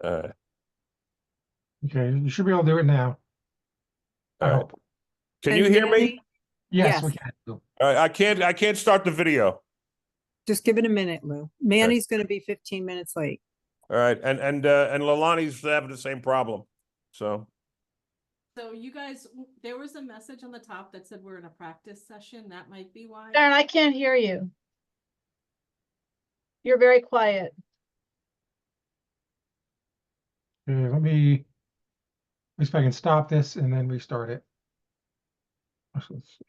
right. Okay, you should be able to do it now. I All right. hope. Can you And hear me? Danny, Yes, we yes. can. All right. I can't start the video. Just give it a minute, Lou. Manny's going to be 15 minutes late. All right. And Lalani's having the same problem. So So you guys, there was a message on the top that said we're in a practice session. That might be why. Darren, I can't hear you. You're very quiet. Okay, let me see if I can stop this and then restart it. Let's see.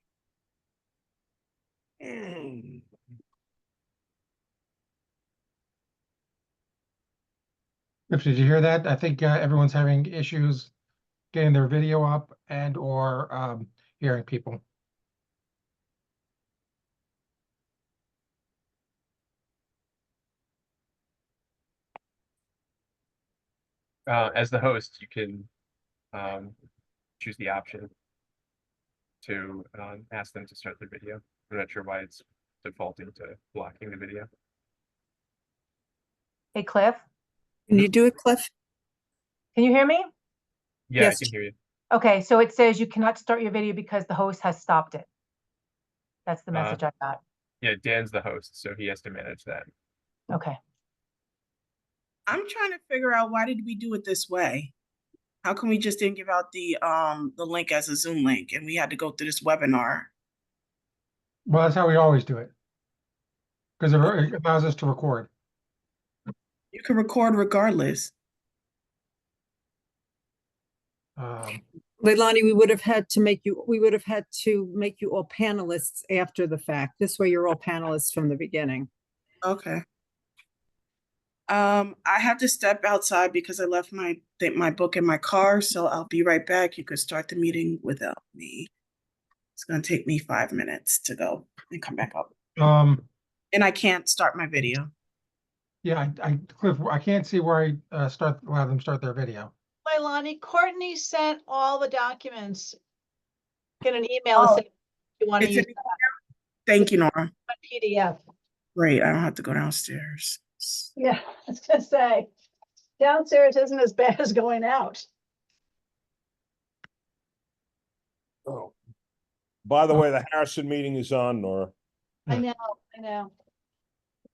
If did you hear that? I think everyone's having issues getting their video up and or hearing people. As the host, you can choose the option to ask them to start their video. I'm not sure why it's defaulting to blocking the video. Hey, Cliff, Can you do it, Cliff? can you hear me? Yeah, Yes. I can hear you. Okay, so it says you cannot start your video because the host has stopped it. That's the message I got. Yeah, Dan's the host, so he has to manage that. Okay. I'm trying to figure out, why did we do it this way? How come we just didn't give out the link as a Zoom link and we had to go through this webinar? Well, that's how we always do it. Because it allows us to record. You can record regardless. Leilani, we would have had to make you all panelists after the fact. This way you're all panelists from the beginning. Okay. I have to step outside because I left my book in my car, so I'll be right back. You could start the meeting without me. It's gonna take me 5 minutes to go and come back up. And I can't start my video. Yeah, Cliff, I can't see where I allow them start their video. Leilani, Courtney sent all the documents in an email. Oh, Saying you want to it's use in- Thank you, Nora. PDF. Great, I don't have to go downstairs. Yeah, I was gonna say, downstairs isn't as bad as going out. Oh. By the way, the Harrison meeting is on, Nora. I know.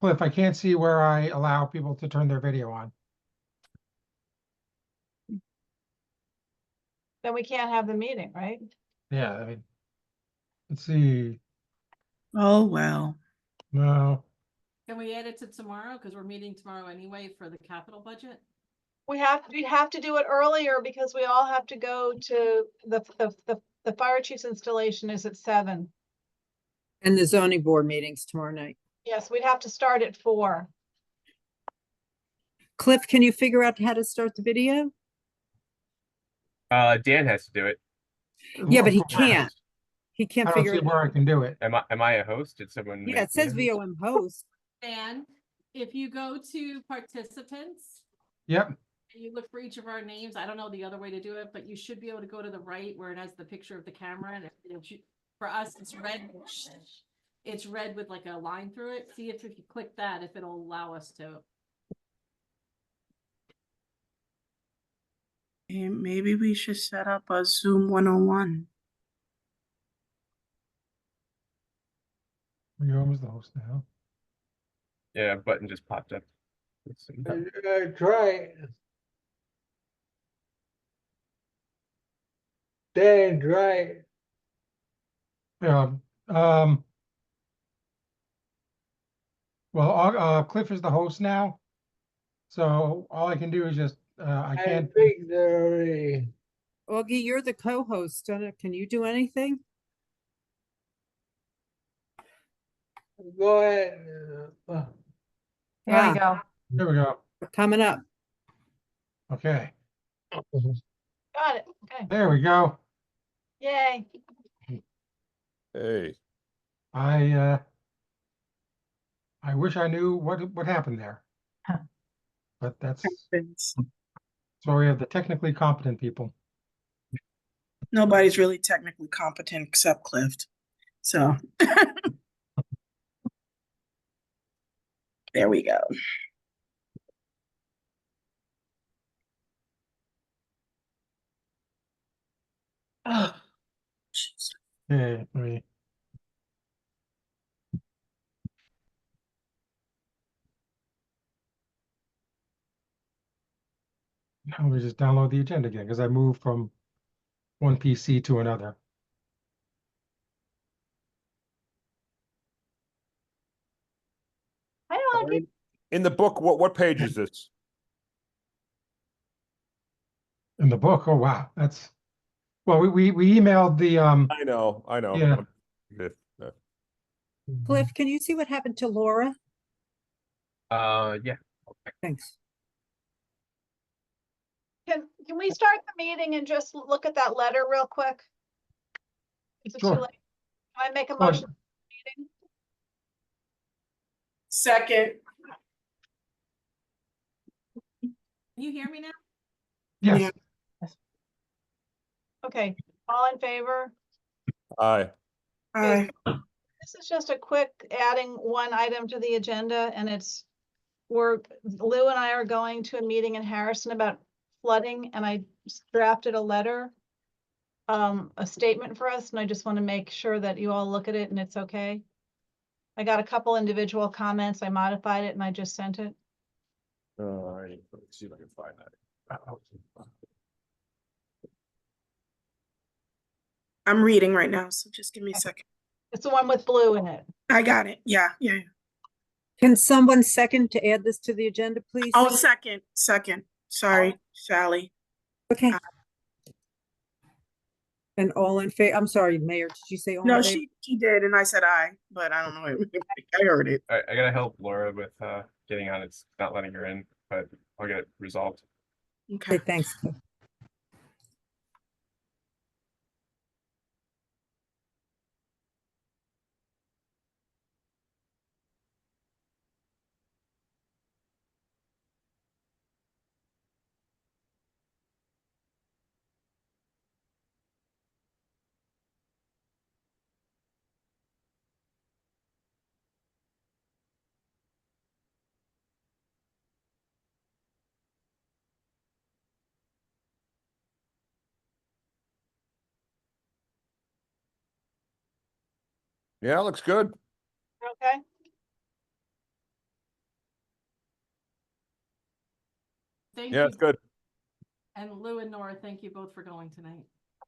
Cliff, I can't see where I allow people to turn their video on. Then we can't have the meeting, right? Yeah, I mean, let's see. Oh, well. No, Can we add it to tomorrow? Because we're meeting tomorrow anyway for the capital budget. We have to do it earlier because we all have to go to the fire chief's installation is at 7. And the zoning board meetings tomorrow night. Yes, we'd have to start at 4. Cliff, can you figure out how to start the video? Dan has to do it. Yeah, but he can't. He I can't don't figure see it where out. I can do it. Am I a host? Did someone? Yeah, make it says me a host? VOM host. And if you go to participants, Yep. and you look for each of our names, I don't know the other way to do it, but you should be able to go to the right where it has the picture of the camera. And for us, it's red. It's red with like a line through it. See if you click that, if it'll allow us to. And maybe we should set up a Zoom 101. You're almost the host now. Yeah, a button just popped up. Try. Dan, try. Yeah. Well, Cliff is the host now. So all I can do is just, I can't. think they're already. Augie, you're the co-host. Can you do anything? Go ahead. There Ah. we go. There we go. Coming up. Okay. Got it. Okay. There we go. Yay. Hey. I wish I knew what happened there. But that's why we have the technically competent people. Nobody's really technically competent except Cliff. So there we go. Oh, jeez. Okay, let me. Now let me just download the agenda again, because I moved from one PC to another. I don't like it. In the book, what page is this? In the book, oh wow, that's, well, we emailed the, I know. Yeah. Cliff, can you see what happened to Laura? Yeah. Thanks. Can we start the meeting and just look at that letter real quick? Is it too Sure. late? Can I make a Well, motion? for the meeting? Second. Can you hear me now? yes, Okay, all in favor? Aye. Aye. This is just a quick adding one item to the agenda, and it's Lou and I are going to a meeting in Harrison about flooding, and I drafted a letter, a statement for us, and I just want to make sure that you all look at it and it's okay. I got a couple individual comments. I modified it and I just sent it. All right, let's see if I can find that. I'm reading right now, so just give me a second. It's the one with blue in it. I got it. Yeah. Can someone second to add this to the agenda, please? Oh, second. Sorry, Sally. Okay. And all in favor, I'm sorry, Mayor, did you say all No, in favor? she did, and I said aye, but I don't know. I heard it. I gotta help Laura with getting on. It's not letting her in, but I'll get it resolved. Okay, Okay. thanks. Cliff. Yeah, looks good. Okay, Thank Yeah, you. it's good. And Lou and Nora, thank you both for going tonight.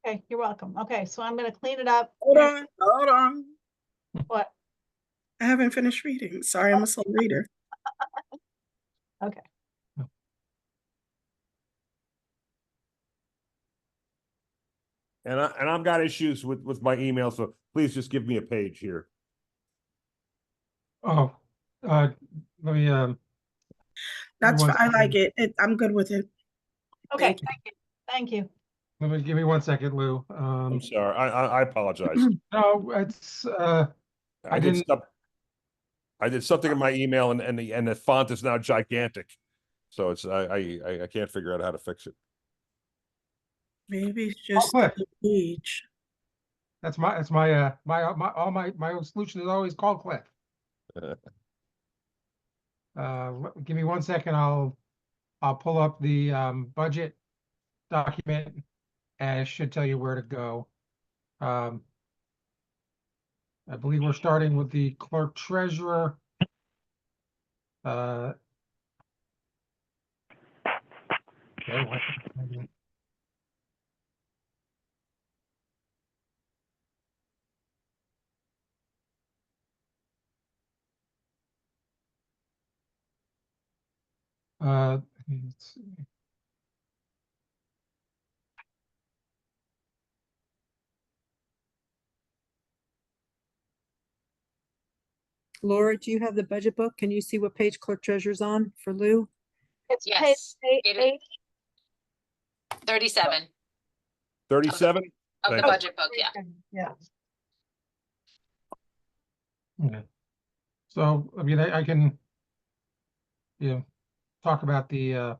okay, you're welcome. Okay, so I'm gonna clean it up. Hold on. What? I haven't finished reading. Sorry, I'm a slow reader. Okay. And I've got issues with my email, so please just give me a page here. oh, let me, That's one fine. I like second. it. I'm good with it. Okay, Thank you. thank you. Give me 1 second, Lou. I'm sorry. I apologize. No, it's, I didn't- I did something in my email and the font is now gigantic. So it's I can't figure out how to fix it. Maybe it's just Cliff. the page. That's my my solution is always call Cliff. Give me 1 second, I'll pull up the budget document and it should tell you where to go. I believe we're starting with the clerk treasurer. Okay, let's see. Laura, do you have the budget book? Can you see what page clerk treasurer's on for Lou? It's Yes, page it is. eight. 37 37? of the Thank you. budget book, yeah. Yeah. Okay. So, I mean, I can, talk about the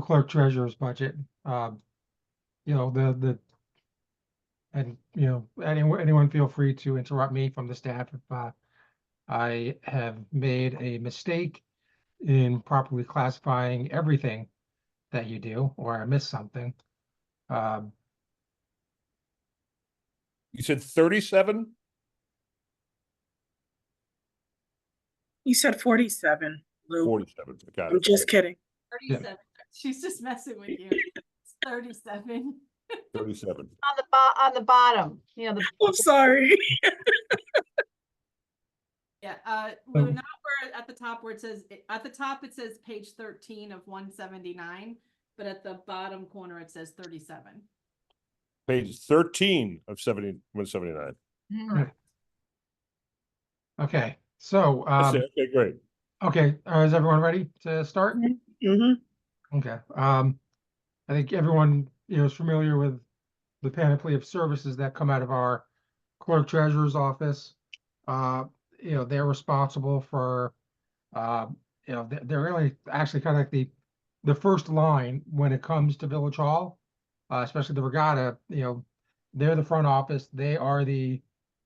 clerk treasurer's budget. And, anyone feel free to interrupt me from the staff if I have made a mistake in properly classifying everything that you do, or I missed something. You said 37? You said 47, Lou. 47. Got I'm it. just kidding. 37. She's just messing with you. It's 37. 37. On the bottom, you know, I'm sorry. Yeah, Lou, not where at the top where it says, at the top it says page 13 of 179, but at the bottom corner it says 37. Page 13 of 179. Correct. Okay, so, That's it. Okay, great. okay, is everyone ready to start? Mm-hmm. Okay, I think everyone, is familiar with the panoply of services that come out of our clerk treasurer's office. They're responsible for, they're really actually kind of like the first line when it comes to Village Hall, especially the Regatta, they're the front office. They are the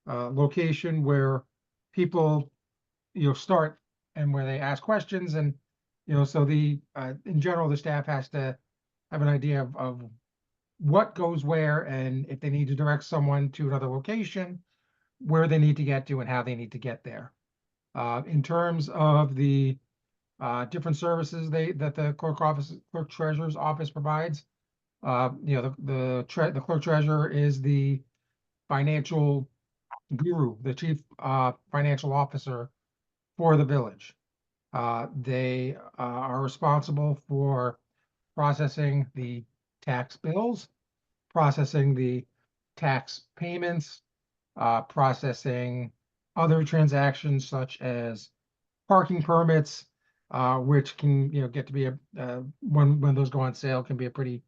location where people, start and where they ask questions. And, so in general, the staff has to have an idea of what goes where, and if they need to direct someone to another location, where they need to get to and how they need to get there. In terms of the different services that the clerk treasurer's office provides, the clerk treasurer is the financial guru, the chief financial officer for the village. They are responsible for processing the tax bills, processing the tax payments, processing other transactions such as parking permits, which can, get to be when those go on sale, can be a pretty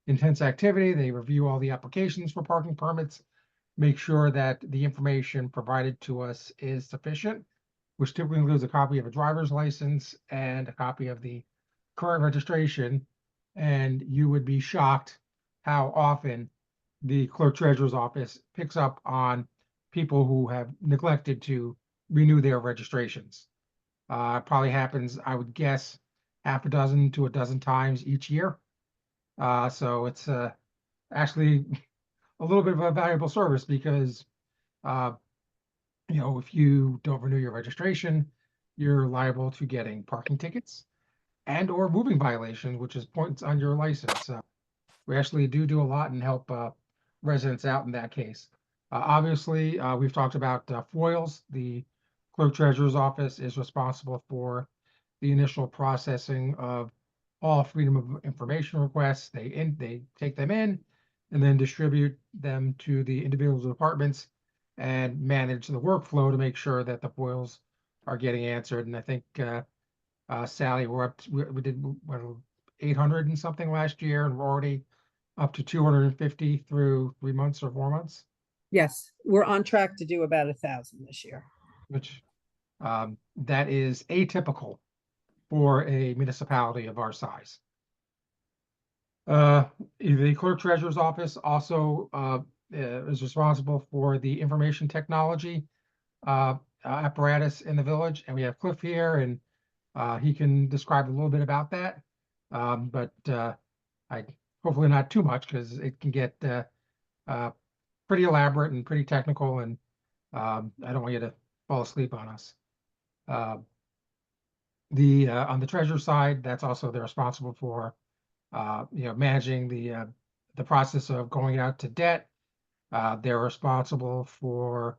intense activity. They review all the applications for parking permits, make sure that the information provided to us is sufficient, which typically includes a copy of a driver's license and a copy of the current registration. And you would be shocked how often the clerk treasurer's office picks up on people who have neglected to renew their registrations. Probably happens, I would guess, half a dozen to a dozen times each year. So it's actually a little bit of a valuable service because, if you don't renew your registration, you're liable to getting parking tickets and or moving violations, which is points on your license. We actually do a lot and help residents out in that case. Obviously, we've talked about foils. The clerk treasurer's office is responsible for the initial processing of all freedom of information requests. They take them in and then distribute them to the individual departments and manage the workflow to make sure that the foils are getting answered. And I think Sally, we did what, 800 and something last year, and we're already up to 250 through 3 months or 4 months, Yes, we're on track to do about 1,000 this year. which that is atypical for a municipality of our size. The clerk treasurer's office also is responsible for the information technology apparatus in the village, and we have Cliff here, and he can describe a little bit about that. But I hopefully not too much because it can get pretty elaborate and pretty technical, and I don't want you to fall asleep on us. On the treasurer side, that's also they're responsible for managing the process of going out to debt. They're responsible for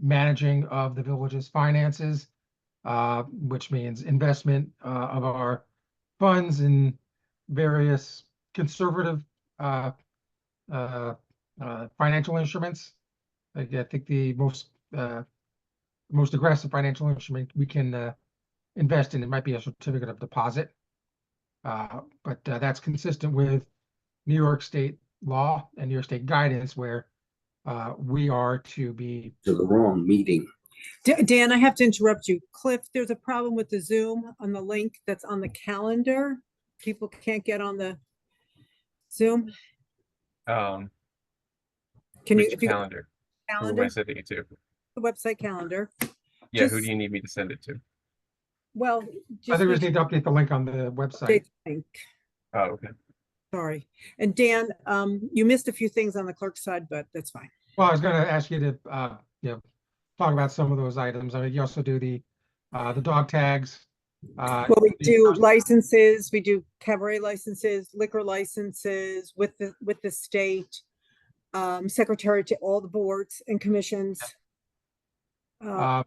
managing of the village's finances, which means investment of our funds in various conservative financial instruments. Like, I think the most aggressive financial instrument we can invest in, it might be a certificate of deposit. But that's consistent with New York State law and New York State guidance, where we are to be. To the wrong meeting. Dan, I have to interrupt you. Cliff, there's a problem with the Zoom on the link that's on the calendar. People can't get on the Zoom. Can you, Which if you go to calendar? Who am I calendar, sending it to? the website calendar? Yeah, who Just- do you need me to send it to? Well, I just think we just need to update the link on the website. update the link. Oh, okay. Sorry. And Dan, you missed a few things on the clerk side, but that's fine. Well, I was gonna ask you to, talk about some of those items. I mean, you also do the dog tags. Well, we do licenses, we do cabaret licenses, liquor licenses with the state, secretary to all the boards and commissions, Um,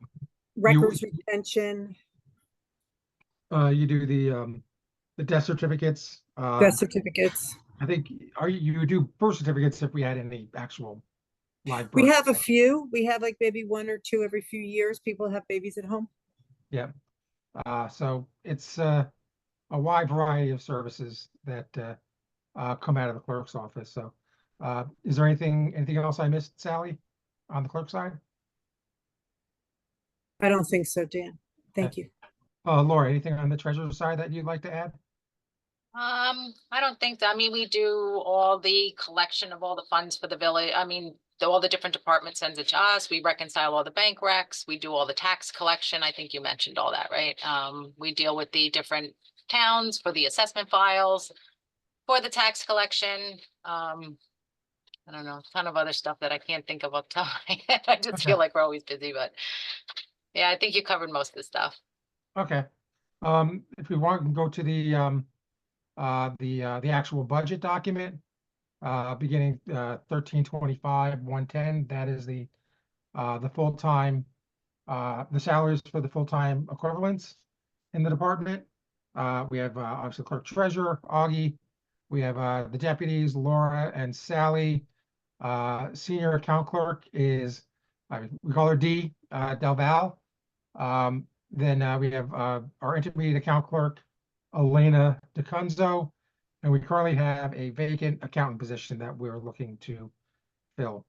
records retention, you do the death certificates. death certificates. I think, you do birth certificates if we had any actual live We birth. have a few. We have like maybe one or two every few years. People have babies at home. Yeah. So it's a wide variety of services that come out of the clerk's office. So is there anything else I missed, Sally, on the clerk side? I don't think so, Dan. Thank you. Laura, anything on the treasurer's side that you'd like to add? I don't think that, I mean, we do all the collection of all the funds for the village. I mean, all the different departments sends it to us. We reconcile all the bank recs. We do all the tax collection. I think you mentioned all that, right? We deal with the different towns for the assessment files, for the tax collection. I don't know, a ton of other stuff that I can't think of off the top of my head. I just feel like we're always busy, but yeah, I think you covered most of the stuff. Okay. If we want to go to the actual budget document, beginning 1325 110, that is the full-time the salaries for the full-time equivalents in the department. We have obviously clerk treasurer Augie. We have the deputies Laura and Sally. Senior account clerk is we call her D Del Val. Then we have our intermediate account clerk, Elena DeCunzo, and we currently have a vacant accountant position that we're looking to fill.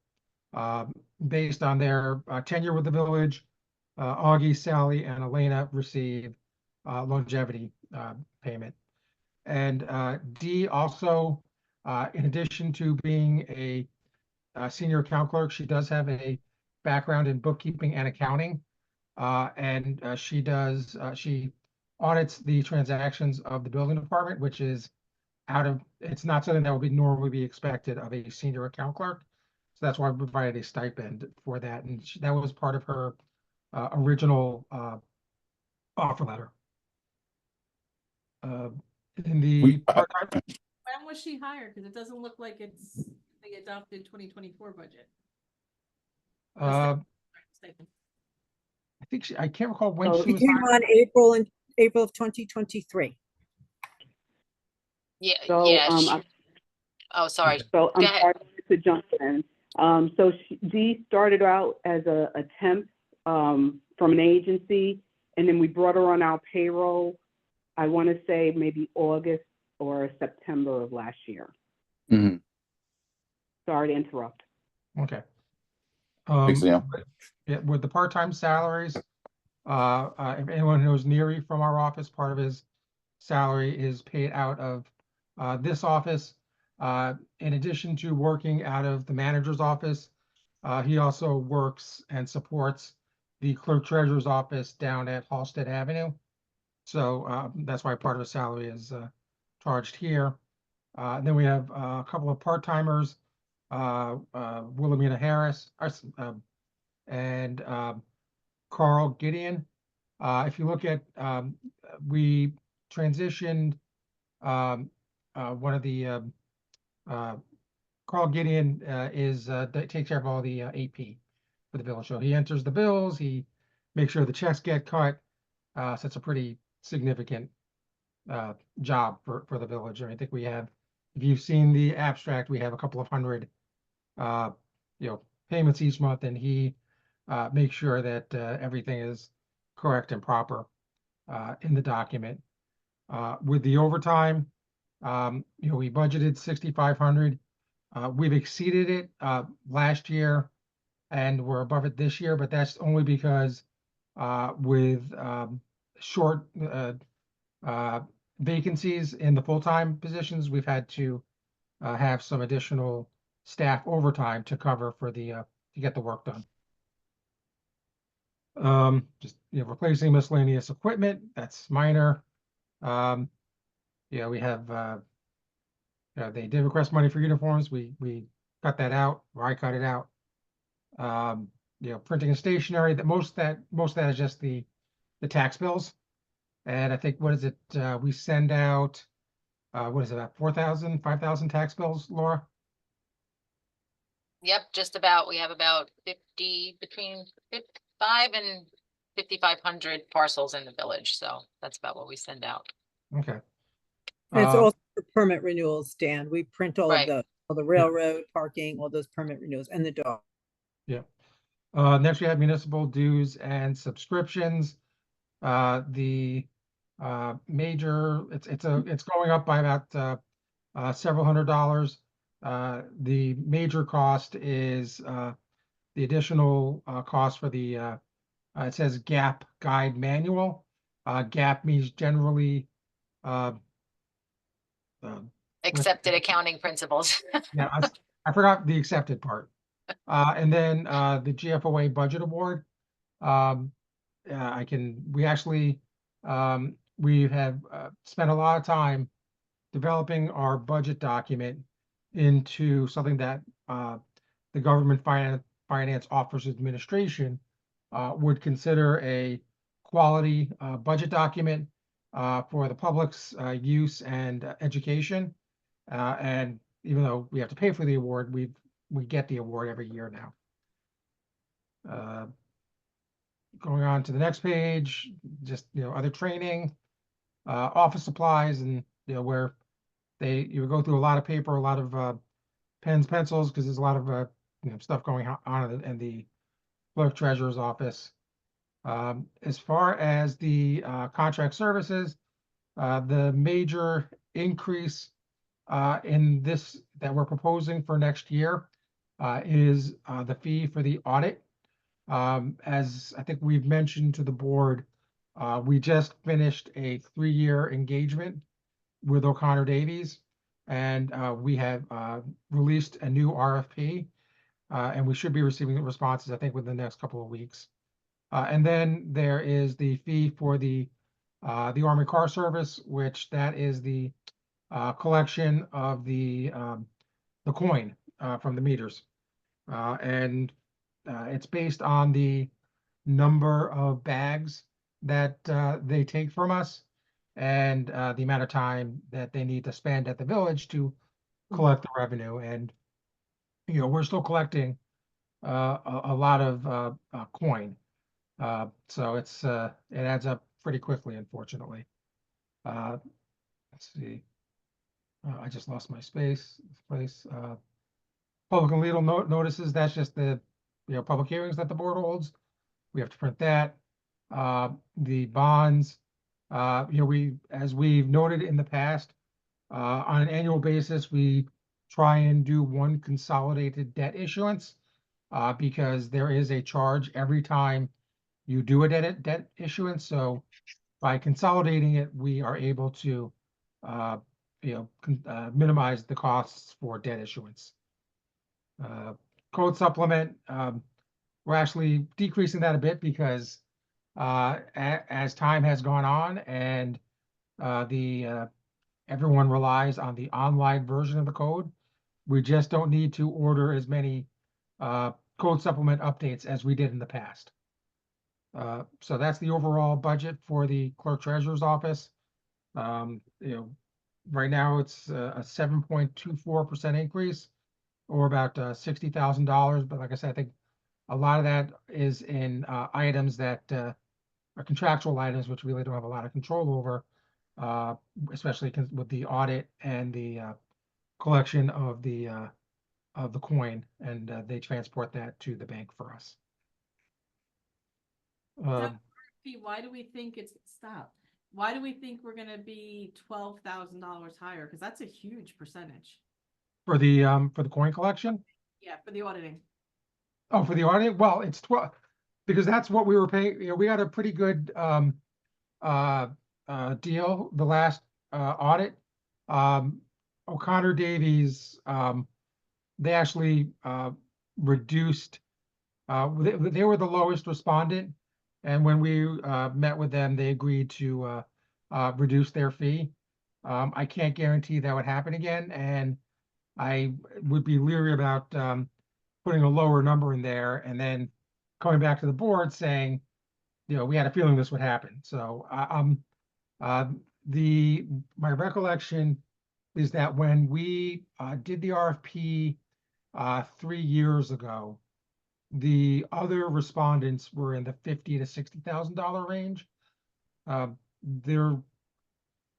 Based on their tenure with the village, Augie, Sally, and Elena receive longevity payment. And D also, in addition to being a senior account clerk, she does have a background in bookkeeping and accounting. And she audits the transactions of the building department, which is it's not something that would normally be expected of a senior account clerk. So that's why we provided a stipend for that. And that was part of her original offer letter. In the part-time, When was she hired? Because it doesn't look like it's the adopted 2024 budget. Stipend. I think I can't recall when So she it was came hired. on April of 2023. Yeah, So, yeah. Oh, sorry. So I'm Go ahead. sorry to jump in. Dee started out as a temp from an agency, and then we brought her on our payroll, I want to say maybe August or September of last year. Mm-hmm. Sorry to interrupt. Okay. Thanks, Liam. With the part-time salaries, if anyone knows Neary from our office, part of his salary is paid out of this office. In addition to working out of the manager's office, he also works and supports the clerk treasurer's office down at Halsted Avenue. So that's why part of his salary is charged here. Then we have a couple of part-timers, Wilhelmina Harris and Carl Gideon. If you look at, we transitioned one of the Carl Gideon takes care of all the AP for the village. So he enters the bills, he makes sure the checks get cut. So it's a pretty significant job for the village. I think we have, if you've seen the abstract, we have a couple of hundred payments each month, and he makes sure that everything is correct and proper in the document. With the overtime, we budgeted 6,500. We've exceeded it last year, and we're above it this year, but that's only because with short vacancies in the full-time positions, we've had to have some additional staff overtime to cover for the to get the work done. Just replacing miscellaneous equipment, that's minor. We have They did request money for uniforms. We cut that out, or I cut it out. Printing and stationery, most of that is just the tax bills. And I think, what is it? We send out, what is it, about 4,000, 5,000 tax bills, Laura? Yep, just about, we have about 50, between 55 and 5,500 parcels in the village, so that's about what we send out. Okay. And it's Um, also for permit renewals, Dan. We print all of Right. all the railroad, parking, all those permit renewals, and the dog. Yeah. Next we have municipal dues and subscriptions. The major, it's going up by about several $100s. The major cost is the additional cost for the it says GAP Guide Manual. GAP means generally uh, Accepted accounting principles. yeah, I forgot the accepted part. And then the GFOA Budget Award. Um, we have spent a lot of time developing our budget document into something that the Government Finance Office Administration would consider a quality budget document for the public's use and education. And even though we have to pay for the award, we get the award every year now. Going on to the next page, just other training, office supplies, and where you go through a lot of paper, a lot of pens, pencils, because there's a lot of stuff going on in the clerk treasurer's office. As far as the contract services, the major increase in this that we're proposing for next year is the fee for the audit. As I think we've mentioned to the board, we just finished a 3-year engagement with O'Connor Davies, and we have released a new RFP, and we should be receiving the responses, I think, within the next couple of weeks. And then there is the fee for the Army Car Service, which that is the collection of the coin from the meters. And it's based on the number of bags that they take from us and the amount of time that they need to spend at the village to collect the revenue. And, we're still collecting a lot of coin. So it adds up pretty quickly, unfortunately. Let's see. I just lost my place. Public and legal notices, that's just the, public hearings that the board holds. We have to print that. The bonds, as we've noted in the past, on an annual basis, we try and do one consolidated debt issuance, because there is a charge every time you do a debt issuance. So by consolidating it, we are able to, minimize the costs for debt issuance. Code supplement, we're actually decreasing that a bit because as time has gone on and everyone relies on the online version of the code, we just don't need to order as many code supplement updates as we did in the past. So that's the overall budget for the clerk treasurer's office. Right now it's a 7.24% increase, or about $60,000. But like I said, I think a lot of that is in items that are contractual items, which we really don't have a lot of control over, especially with the audit and the collection of the coin, and they transport that to the bank for us. Why do we think why do we think we're gonna be $12,000 higher? Because that's a huge percentage. For the coin collection? Yeah, for the auditing. Oh, for the auditing? Well, it's 12, because that's what we were paying. We got a pretty good deal the last audit. O'Connor Davies, they actually reduced, they were the lowest respondent. And when we met with them, they agreed to reduce their fee. I can't guarantee that would happen again, and I would be leery about putting a lower number in there and then coming back to the board saying, we had a feeling this would happen. So my recollection is that when we did the RFP 3 years ago, the other respondents were in the $50,000 to $60,000 range.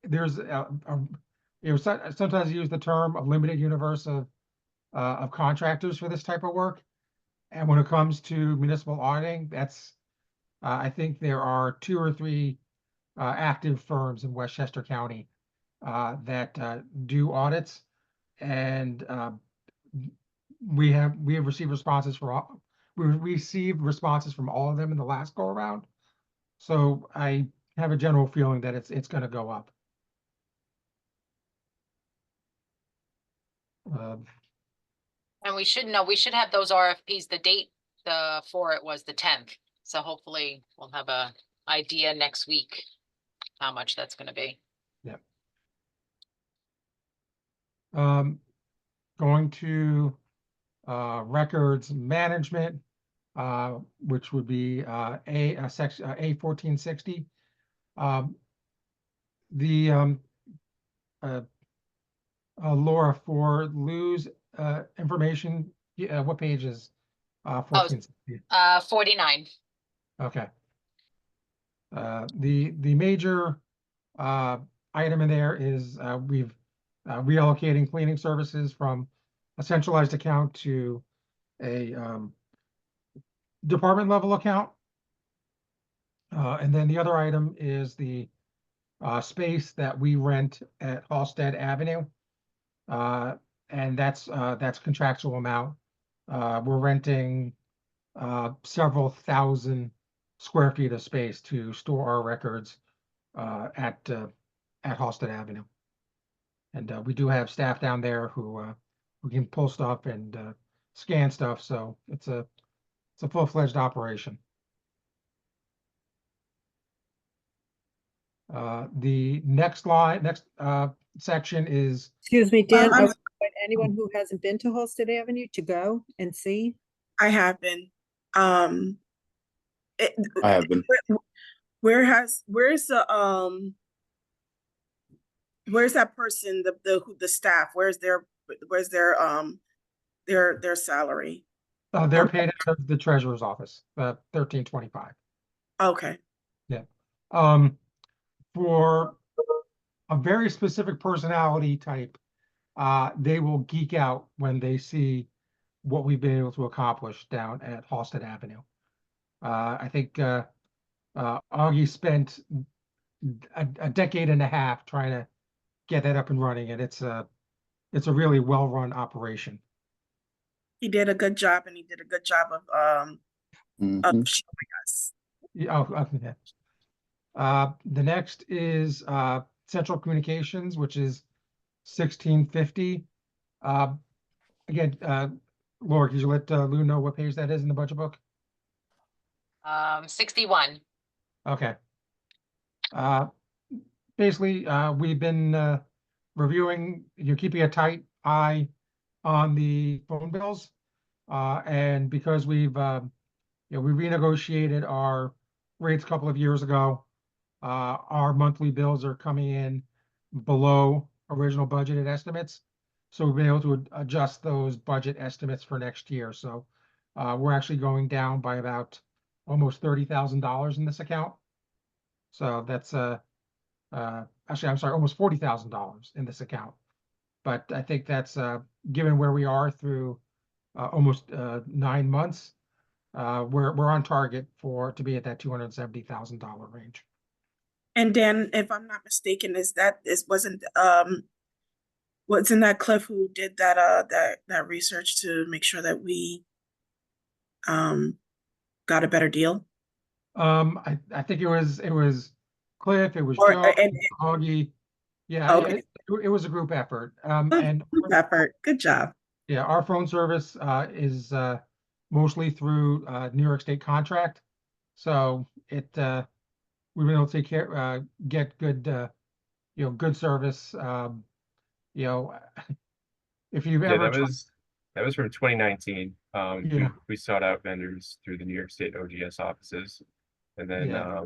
There's sometimes you use the term a limited universe of contractors for this type of work. And when it comes to municipal auditing, that's I think there are 2 or 3 active firms in Westchester County that do audits, and we have received responses from all of them in the last go around. So I have a general feeling that it's going to go up. And we should know, we should have those RFPs, the date for it was the 10th. So hopefully we'll have a idea next week how much that's gonna be. Going to records management, which would be section A1460. Laura, for Lou's information, what page is 1460? 49. Okay. The major item in there is we've reallocating cleaning services from a centralized account to a department level account. And then the other item is the space that we rent at Halsted Avenue. And that's contractual amount. We're renting several thousand square feet of space to store our records at Halsted Avenue. And we do have staff down there who can pull stuff and scan stuff, so it's a full-fledged operation. The next section is. Excuse me, Dan, I I'm- would invite anyone who hasn't been to Holsted Avenue to go and see. I have been. It, I have been. where's that person, the staff, where's their salary? They're paid out of the treasurer's office, $13.25. Okay. Yeah. For a very specific personality type, they will geek out when they see what we've been able to accomplish down at Halsted Avenue. I think Augie spent a decade and a half trying to get that up and running, and it's a really well-run operation. He did a good job, and he did a good job of Mhm. showing us. Yeah, okay. The next is Central Communications, which is 1650. Again, Laura, could you let Lou know what page that is in the budget book? 61. Okay. Basically, we've been reviewing, you're keeping a tight eye on the phone bills. And because we renegotiated our rates a couple of years ago, our monthly bills are coming in below original budgeted estimates. So we've been able to adjust those budget estimates for next year. So we're actually going down by about almost $30,000 in this account. So that's actually, I'm sorry, almost $40,000 in this account. But I think that's given where we are through almost 9 months, we're on target to be at that $270,000 range. And Dan, if I'm not mistaken, wasn't that Cliff who did that research to make sure that we got a better deal? I think it was Cliff, it was Or- Joe, and- Augie. Yeah, Okay. it was a group effort. Good effort. Good job. Yeah, our phone service is mostly through New York State contract. So we've been able to get good good service. You know, if you've Yeah, ever that was from 2019. Yeah. We sought out vendors through the New York State OGS offices. And then Yeah.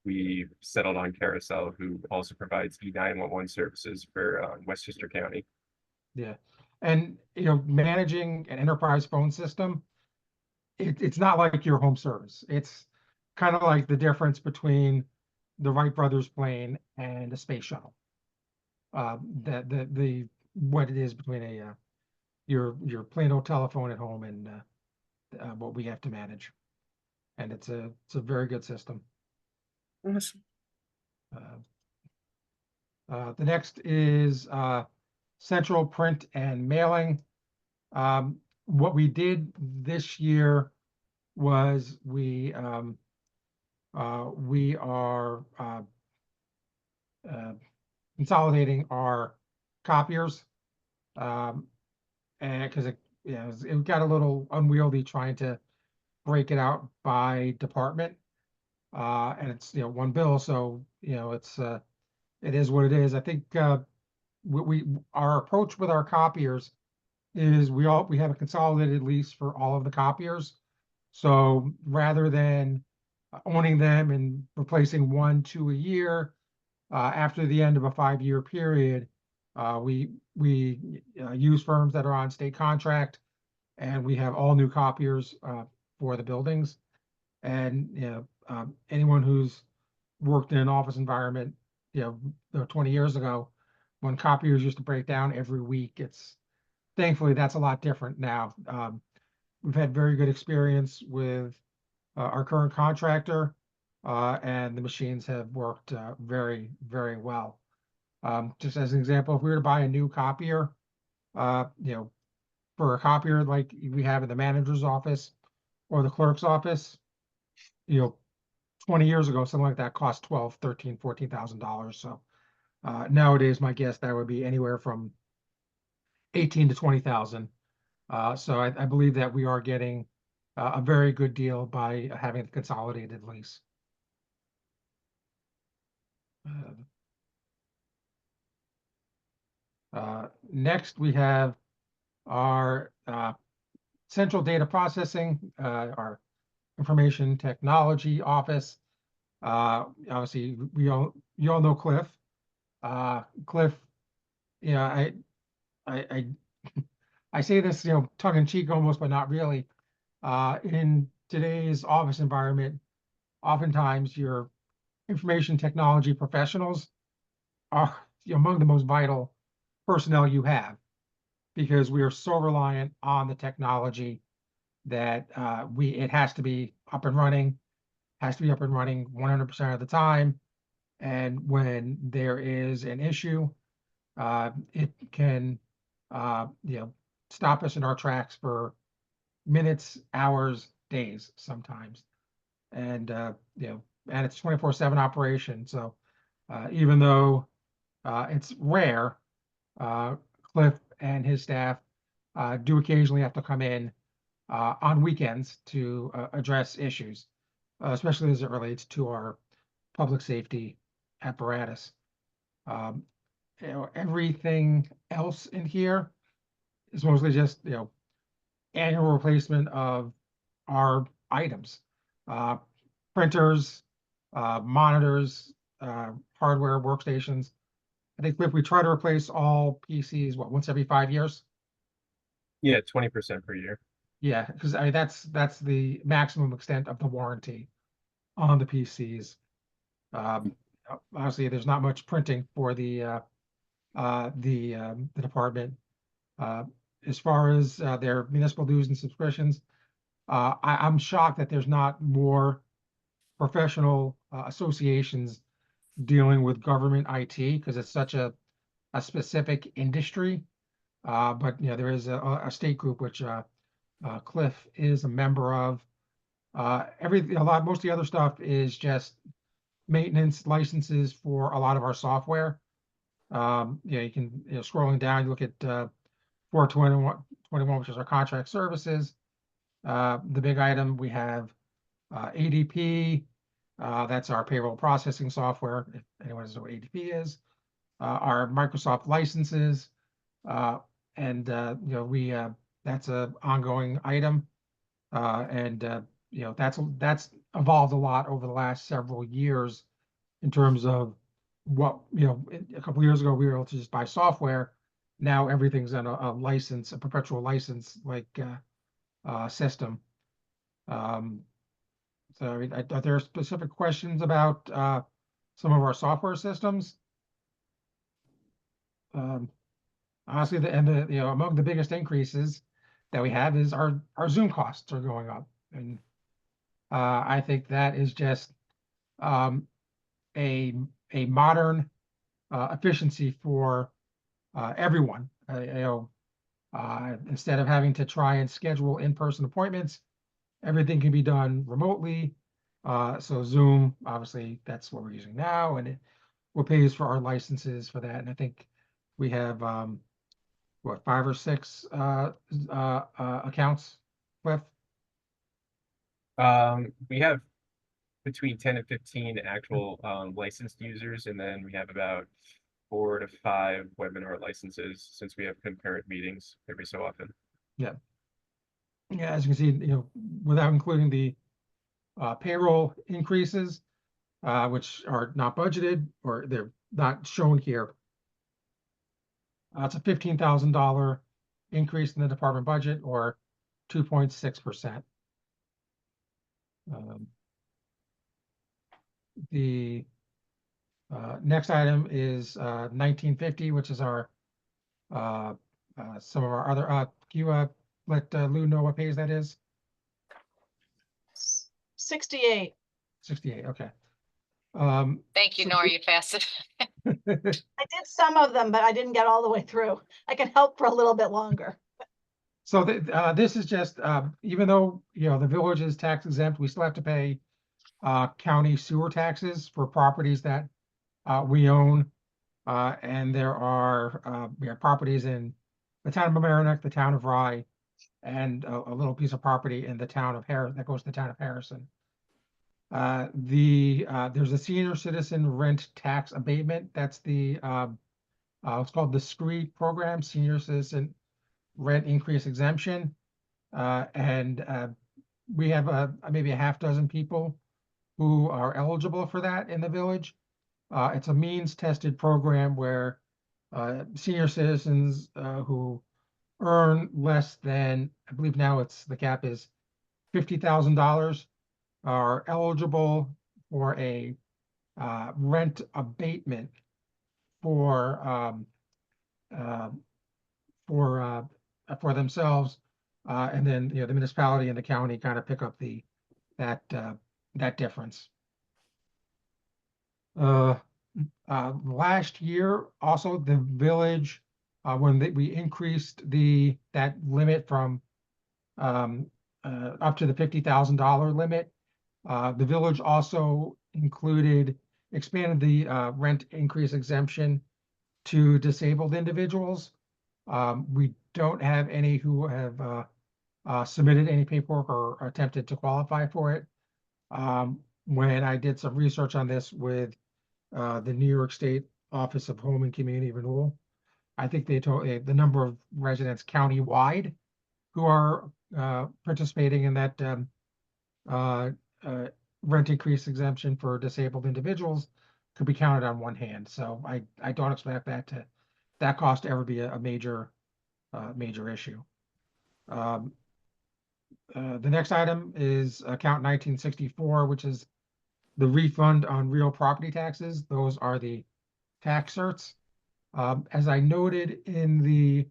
we settled on Carousel, who also provides E911 services for Westchester County. Yeah, and managing an enterprise phone system, it's not like your home service. It's kind of like the difference between the Wright brothers plane and a space shuttle. The what it is between a your plain old telephone at home and what we have to manage, and it's a very good system. Awesome. The next is central print and mailing. What we did this year was we are consolidating our copiers, and because it got a little unwieldy trying to break it out by department, and it's one bill, so it is what it is. I think our approach with our copiers is we have a consolidated lease for all of the copiers. So rather than owning them and replacing 1, 2 a year, after the end of a 5-year period, we use firms that are on state contract, and we have all new copiers for the buildings. And anyone who's worked in an office environment, 20 years ago, when copiers used to break down every week, thankfully that's a lot different now. We've had very good experience with our current contractor, and the machines have worked very, very well. Just as an example, if we were to buy a new copier, for a copier like we have in the manager's office or the clerk's office, 20 years ago, something like that cost $12,000, $13,000, $14,000. So nowadays, my guess that would be anywhere from 18 to 20,000. So I believe that we are getting a very good deal by having the consolidated lease. Next, we have our central data processing, our information technology office. Obviously, you all know Cliff. Cliff, I I say this, tongue in cheek almost, but not really. In today's office environment, oftentimes your information technology professionals are among the most vital personnel you have, because we are so reliant on the technology that it has to be up and running, 100% of the time. And when there is an issue, it can stop us in our tracks for minutes, hours, days sometimes. And and it's 24/7 operation. So even though it's rare, Cliff and his staff do occasionally have to come in on weekends to address issues, especially as it relates to our public safety apparatus. Everything else in here is mostly just annual replacement of our items, printers, monitors, hardware, workstations. I think if we try to replace all PCs, once every 5 years? Yeah, 20% per year. Yeah, because that's the maximum extent of the warranty on the PCs. Obviously, there's not much printing for the department. As far as their municipal dues and subscriptions, I'm shocked that there's not more professional associations dealing with government IT, because it's such a specific industry. But there is a state group which Cliff is a member of. Most of the other stuff is just maintenance licenses for a lot of our software. You can, scrolling down, you look at 421, which is our contract services. The big item, we have ADP. That's our payroll processing software, if anyone knows what ADP is. our Microsoft licenses. And, that's a ongoing item. That's evolved a lot over the last several years in terms of what, a couple of years ago, we were able to just buy software. Now everything's on a license, a perpetual license system. So I mean, are there specific questions about some of our software systems? Honestly, among the biggest increases that we have is our Zoom costs are going up, and I think that is just a modern efficiency for everyone. Instead of having to try and schedule in-person appointments, everything can be done remotely. So Zoom, obviously, that's what we're using now, and it will pay us for our licenses for that. And I think we have 5 or 6 accounts, Cliff? We have between 10 and 15 actual licensed users, and then we have about 4 to 5 webinar licenses since we have concurrent meetings every so often. Yeah. Yeah, as you can see, without including the payroll increases, which are not budgeted or they're not shown here. It's a $15,000 increase in the department budget, or 2.6%. The next item is 1950, which is our some of our other. Can you let Lou know what page that is? 68. 68. Okay. Thank you, so- Nora, you fasted. I did some of them, but I didn't get all the way through. I can help for a little bit longer. So this is just, even though, the village is tax exempt, we still have to pay county sewer taxes for properties that we own. And we have properties in the town of Mamaroneck, the town of Rye, and a little piece of property in the town of that goes to the town of Harrison. There's a senior citizen rent tax abatement. That's it's called the SCREET program, Senior Citizen Rent Increase Exemption. And we have maybe a half dozen people who are eligible for that in the village. It's a means tested program where senior citizens who earn less than, I believe now the cap is $50,000, are eligible for a rent abatement for themselves, and then the municipality and the county kind of pick up that difference. Last year, also the village, when we increased that limit from up to the $50,000 limit, the village also expanded the rent increase exemption to disabled individuals. We don't have any who have submitted any paperwork or attempted to qualify for it. When I did some research on this with the New York State Office of Home and Community Renewal, I think they told the number of residents countywide who are participating in that rent increase exemption for disabled individuals could be counted on one hand. So I don't expect that cost to ever be a major issue. The next item is account 1964, which is the refund on real property taxes. Those are the tax certs. As I noted in the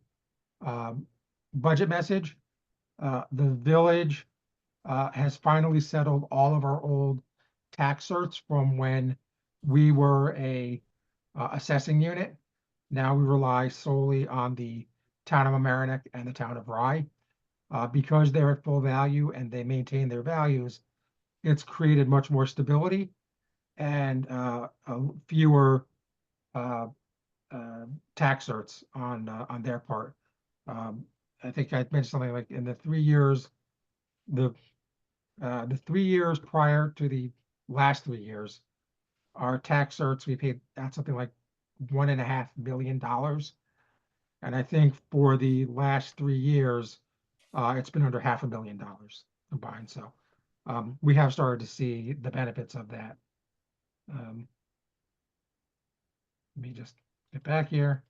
budget message, the village has finally settled all of our old tax certs from when we were a assessing unit. Now we rely solely on the town of Mamaroneck and the town of Rye. Because they're at full value and they maintain their values, it's created much more stability and fewer tax certs on their part. I think I mentioned something like in the 3 years, the 3 years prior to the last 3 years, our tax certs, we paid out something like $1.5 million. And I think for the last 3 years, it's been under $500 million combined. So we have started to see the benefits of that. Let me just get back here.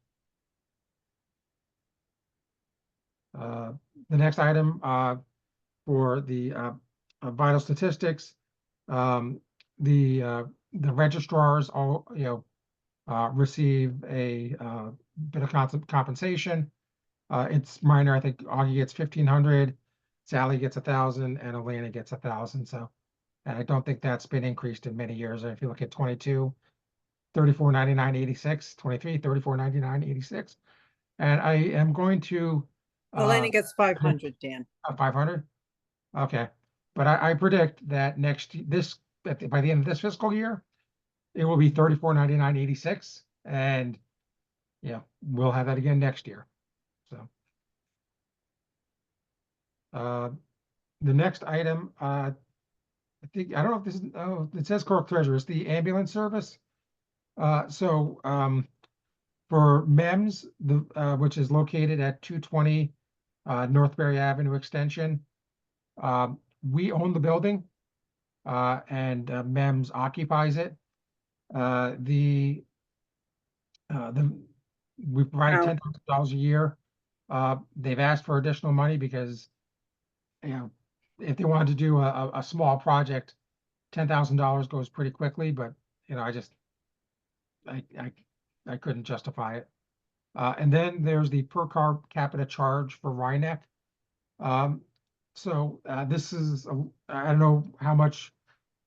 The next item for the vital statistics, the registrars all receive a bit of compensation. It's minor. I think Augie gets 1,500, Sally gets 1,000, and Elena gets 1,000. So, and I don't think that's been increased in many years. If you look at 22, 34.99.86, 23, 34.99.86, and I am going to. Elena gets 500, Dan. 500. Okay, but I predict that by the end of this fiscal year, it will be 34.99.86, and we'll have that again next year. So, the next item, I think I don't know if this is. Oh, it says clerk treasurer. It's the ambulance service. So for MEMS, which is located at 220 Northbury Avenue Extension, we own the building, and MEMS occupies it. We provide $10,000 a year. They've asked for additional money because, if they wanted to do a small project, $10,000 goes pretty quickly. But I couldn't justify it. And then there's the per capita charge for Rhinebeck. So this is, I don't know how much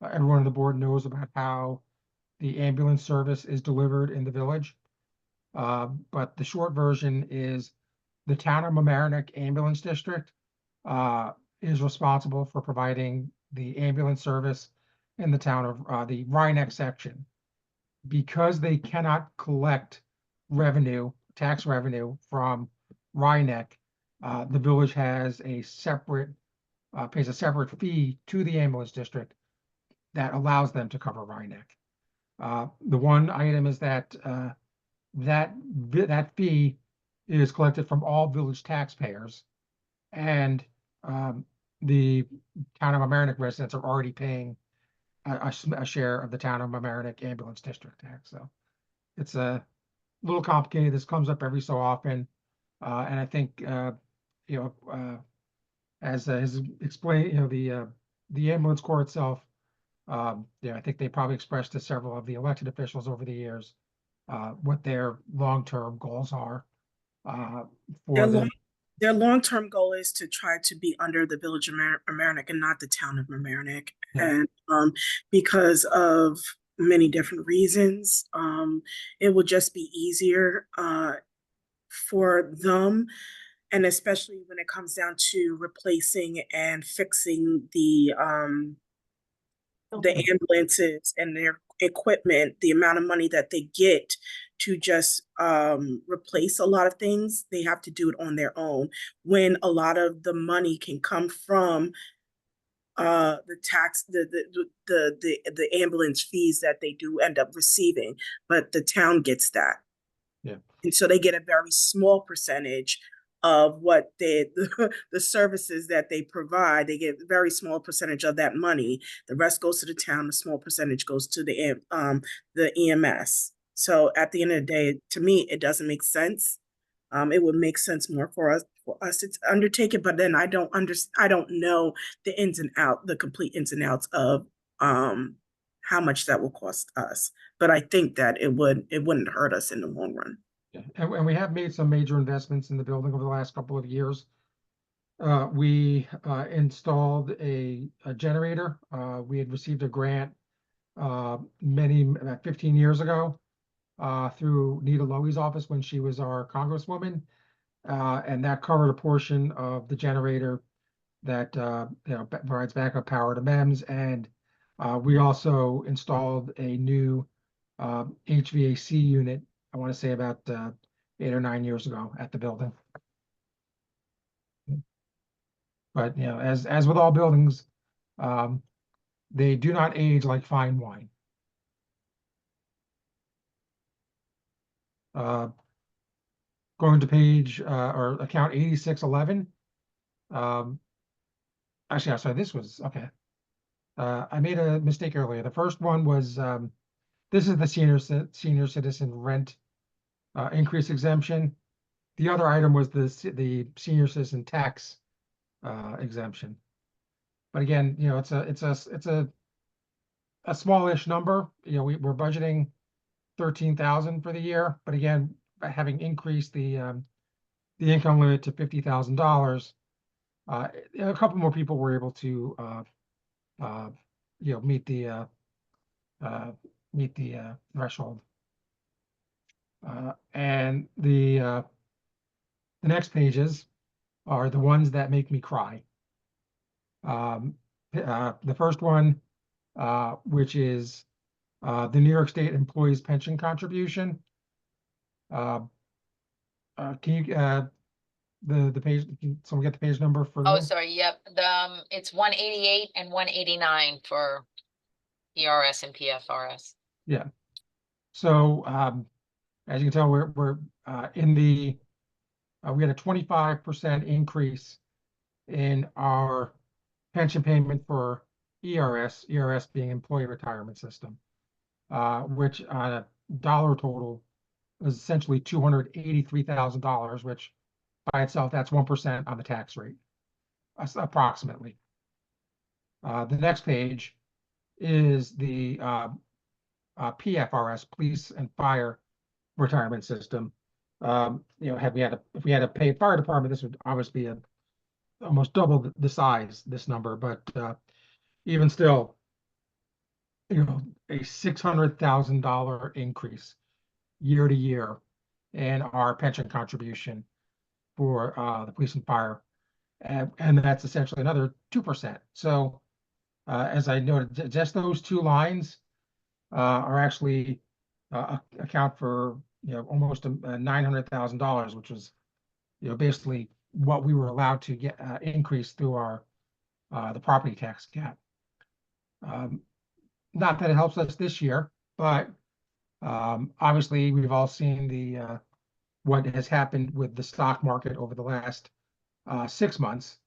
everyone on the board knows about how the ambulance service is delivered in the village. But the short version is the town of Mamaroneck Ambulance District is responsible for providing the ambulance service in the town of the Rhinebeck section. Because they cannot collect tax revenue from Rhinebeck, the village has pays a separate fee to the ambulance district that allows them to cover Rhinebeck. The one item is that that fee is collected from all village taxpayers, and the town of Mamaroneck residents are already paying a share of the town of Mamaroneck ambulance district tax. So it's a little complicated. This comes up every so often, and I think as is explained, the ambulance corps itself, I think they probably expressed to several of the elected officials over the years what their long-term goals are for them. Their long-term goal is to try to be under the village of Mamaroneck and not the town of Mamaroneck. Yeah. And because of many different reasons, it will just be easier for them. And especially when it comes down to replacing and fixing the ambulances and their equipment, the amount of money that they get to just replace a lot of things, they have to do it on their own, when a lot of the money can come from the tax, the ambulance fees that they do end up receiving, but the town gets that. Yeah. And so they get a very small percentage of what the services that they provide. They get a very small percentage of that money. The rest goes to the town. A small percentage goes to the EMS. So at the end of the day, to me, it doesn't make sense. It would make sense more for us to undertake it, but then I don't know the complete ins and outs of how much that will cost us. But I think that it wouldn't hurt us in the long run. Yeah. And we have made some major investments in the building over the last couple of years. We installed a generator. We had received a grant about 15 years ago through Nita Lowy's office when she was our congresswoman, and that covered a portion of the generator that provides backup power to MEMS. And we also installed a new HVAC unit, I want to say about 8 or 9 years ago at the building. But as with all buildings, they do not age like fine wine. Uh, Going to page, or account 8611. Actually, I'm sorry, this was, okay. I made a mistake earlier. The first one was, this is the senior citizen rent increase exemption. The other item was the senior citizen tax exemption. But again, you know, it's a smallish number. You know, we're budgeting 13,000 for the year, but again, by having increased the income limit to $50,000, a couple more people were able to you know, meet the threshold. And the next pages are the ones that make me cry. The first one, which is the New York State Employees Pension Contribution. Can you the page? Can someone get the page number for Oh, that? sorry, yep, it's 188 and 189 for ERS and PFRS. Yeah. So as you can tell, we're in the we had a 25% increase in our pension payment for ERS being Employee Retirement System, which on a dollar total is essentially $283,000, which by itself, that's 1% on the tax rate, approximately. The next page is the PFRS, Police and Fire Retirement System. You know, if we had a paid fire department, this would obviously be almost double the size, this number, but even still, you know, a $600,000 increase year to year in our pension contribution for the police and fire, and that's essentially another 2%. So, as I noted, just those two lines are actually account for, you know, almost $900,000, which was, you know, basically what we were allowed to get increase through our the property tax cap. Not that it helps us this year, but obviously we've all seen the what has happened with the stock market over the last 6 months,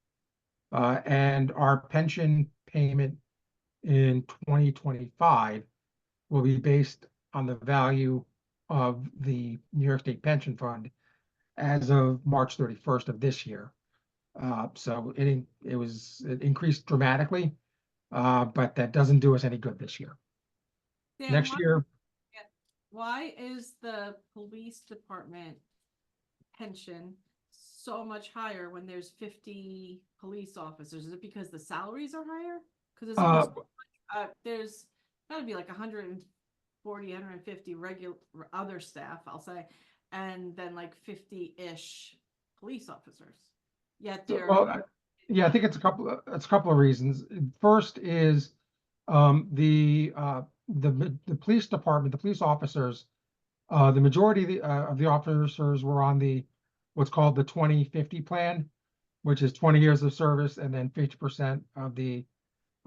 and our pension payment in 2025 will be based on the value of the New York State Pension Fund as of March 31st of this year. So it increased dramatically, but that doesn't do us any good this year. Dan, Next year, why is the police department pension so much higher when there's 50 police officers? Is it because the salaries are higher? Because there's gotta be like 140, 150 regular other staff, I'll say, and then like 50-ish police officers. Yet they're yeah, I think it's a couple of reasons. First is the police department, the police officers, the majority of the officers were on what's called the 20-50 plan, which is 20 years of service and then 50% of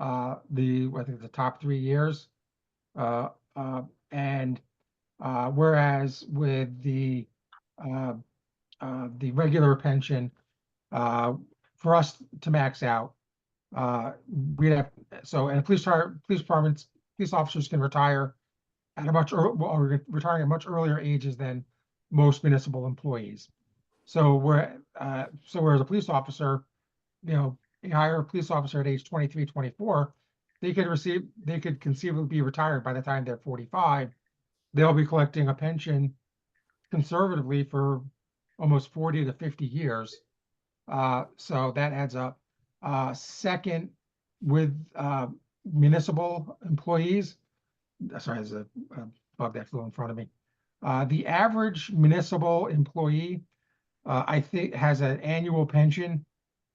I think the top 3 years. And whereas with the regular pension, for us to max out, we'd have, so, and police departments, police officers can retire at retiring at much earlier ages than most municipal employees. So whereas a police officer, you know, you hire a police officer at age 23, 24, they could conceivably be retired by the time they're 45. They'll be collecting a pension conservatively for almost 40 to 50 years. So that adds up. Second, with municipal employees, sorry, there's a bug that flew in front of me. The average municipal employee, I think, has an annual pension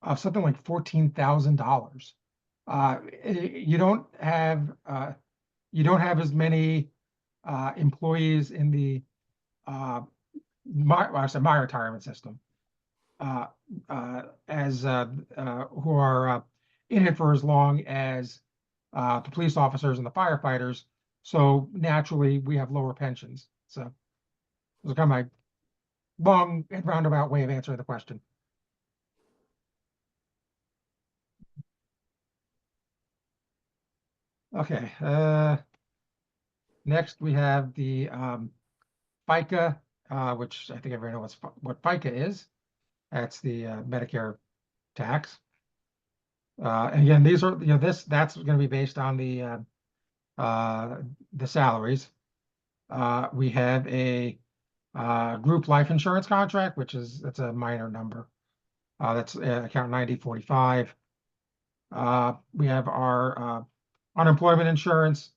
of something like $14,000. You don't have as many employees in the my retirement system as who are in it for as long as the police officers and the firefighters. So naturally, we have lower pensions. So was kind of my long and roundabout way of answering the question. Okay, next we have the FICA, which I think everyone knows what FICA is. That's the Medicare tax. And again, these are, that's going to be based on the salaries. We have a group life insurance contract, that's a minor number. That's account 9045. We have our unemployment insurance,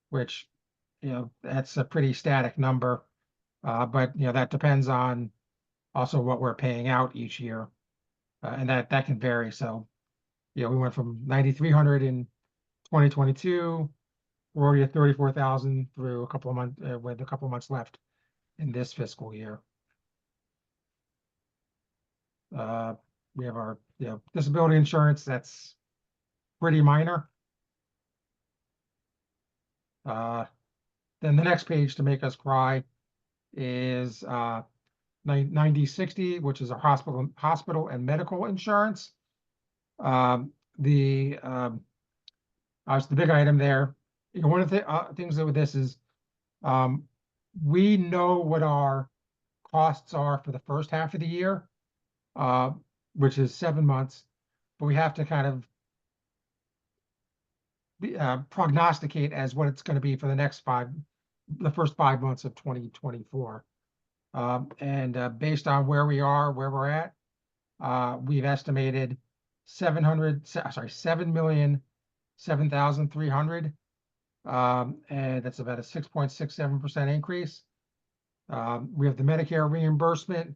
which, that's a pretty static number. But that depends on also what we're paying out each year. And that can vary. So, we went from 9,300 in 2022, we're already at 34,000 through a couple of months, with a couple of months left in this fiscal year. We have our, disability insurance, that's pretty minor. Then the next page to make us cry is 9060, which is our hospital and medical insurance. The big item there. One of the things with this is we know what our costs are for the first half of the year, which is 7 months, but we have to kind of prognosticate as what it's going to be for the first 5 months of 2024. And based on where we're at, we've estimated 7,007,300. And that's about a 6.67% increase. We have the Medicare reimbursement,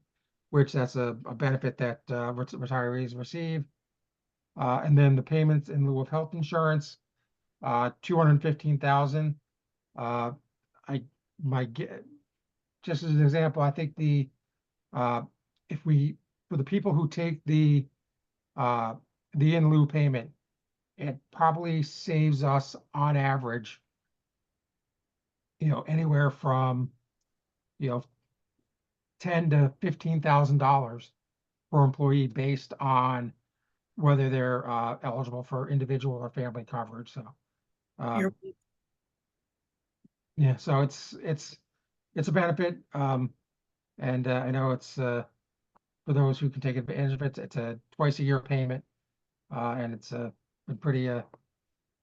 which that's a benefit that retirees receive. And then the payments in lieu of health insurance, 215,000. Just as an example, I think for the people who take the in lieu payment, it probably saves us on average, anywhere from, $10,000 to $15,000 per employee based on whether they're eligible for individual or family coverage. So, yeah, so it's a benefit. And I know it's for those who can take advantage of it. It's a twice a year payment, and it's been pretty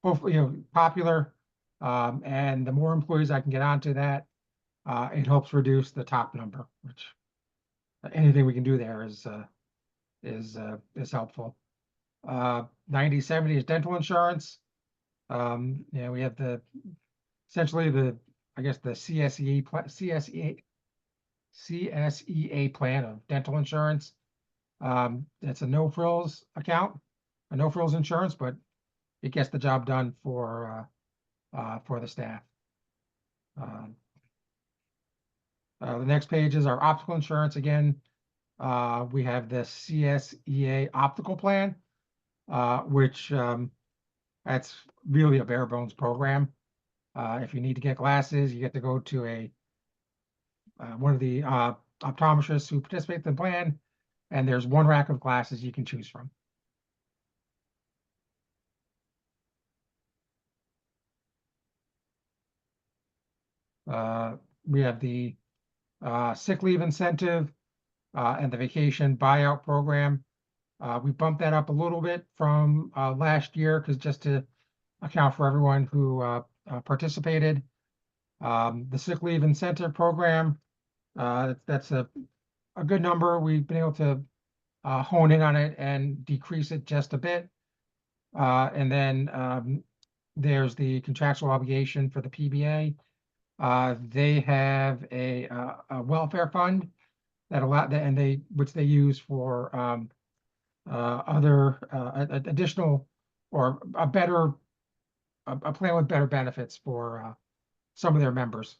hopefully popular. And the more employees I can get onto that, it helps reduce the top number, which anything we can do there is helpful. 9070 is dental insurance. We have essentially the CSEA plan of dental insurance. It's a no frills account, a no frills insurance, but it gets the job done for the staff. The next page is our optical insurance. Again, we have the CSEA optical plan, which that's really a bare bones program. If you need to get glasses, you get to go to one of the optometrists who participate in the plan, and there's one rack of glasses you can choose from. We have the sick leave incentive and the vacation buyout program. We bumped that up a little bit from last year because just to account for everyone who participated. The sick leave incentive program, that's a good number. We've been able to hone in on it and decrease it just a bit. And then there's the contractual obligation for the PBA. They have a welfare fund which they use for other additional or a plan with better benefits for some of their members.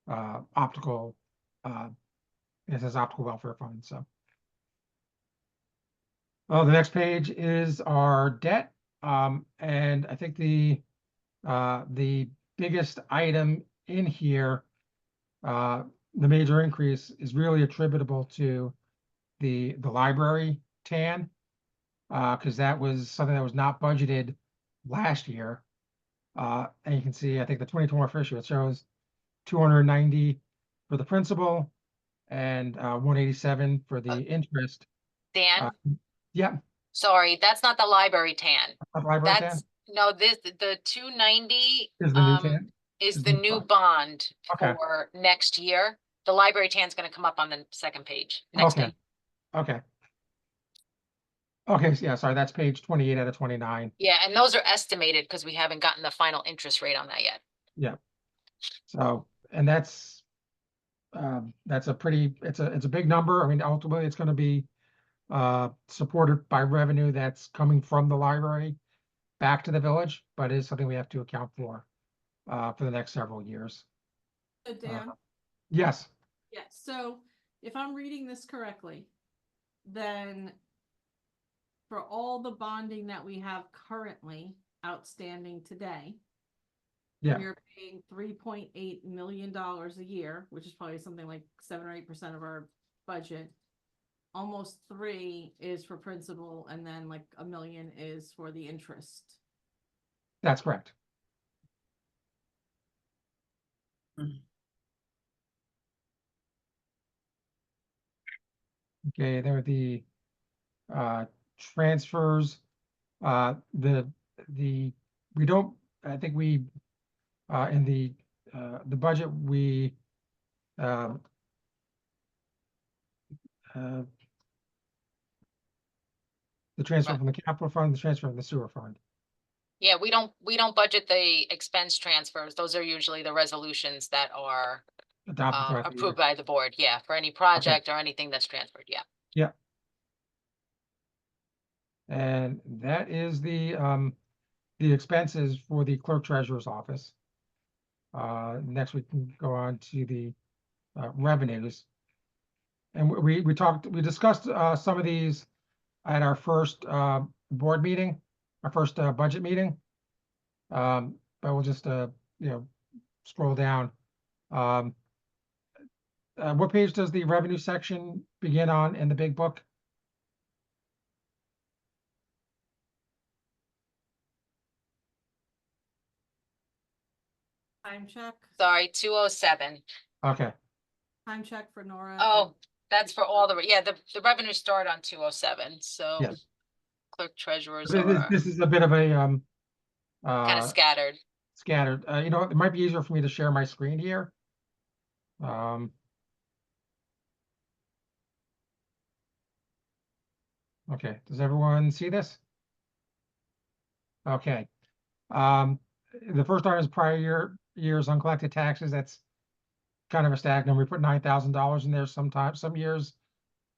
Optical, it says optical welfare fund. So, the next page is our debt, and I think the biggest item in here the major increase is really attributable to the library tan. Because that was something that was not budgeted last year. And you can see, I think the 2024 issue, it shows 290 for the principal and 187 for the interest. Dan, Yeah, sorry, that's not the library tan. library tan That's, no, the 290 is the new tan. is Is the the new bond. bond Okay. for next year. The library tan's gonna come up on the second page, next Okay. page. Okay. Okay, so yeah, sorry, that's page 28 out of 29. Yeah, and those are estimated because we haven't gotten the final interest rate on that yet. Yeah. So, and that's a pretty, it's a big number. I mean, ultimately, it's gonna be supported by revenue that's coming from the library back to the village, but it is something we have to account for the next several years. So Dan, Yes, yeah, so if I'm reading this correctly, then for all the bonding that we have currently outstanding today, yeah, we're paying $3.8 million a year, which is probably something like 7 or 8% of our budget. Almost 3 is for principal, and then like $1 million is for the interest. that's correct. Okay, there are the transfers. We don't, I think we in the budget, we the transfer from the capital fund, the transfer from the sewer fund. Yeah, we don't budget the expense transfers. Those are usually the resolutions that are Adopted throughout the year. approved by the board. Yeah, for any project or anything that's transferred. Yeah. Yeah. And that is the expenses for the clerk treasurer's office. Next we can go on to the revenues. And we discussed some of these at our first board meeting, our first budget meeting. But we'll just scroll down. What page does the revenue section begin on in the big book? Time check. Sorry, 207. Okay. Time check for Nora. Oh, that's for all the revenues start on 207. So Yes. clerk treasurers This are is a bit of a kind of scattered. scattered. It might be easier for me to share my screen here. Okay, does everyone see this? Okay. The first item is prior years uncollected taxes. That's kind of a stack number. We put $9,000 in there sometimes, some years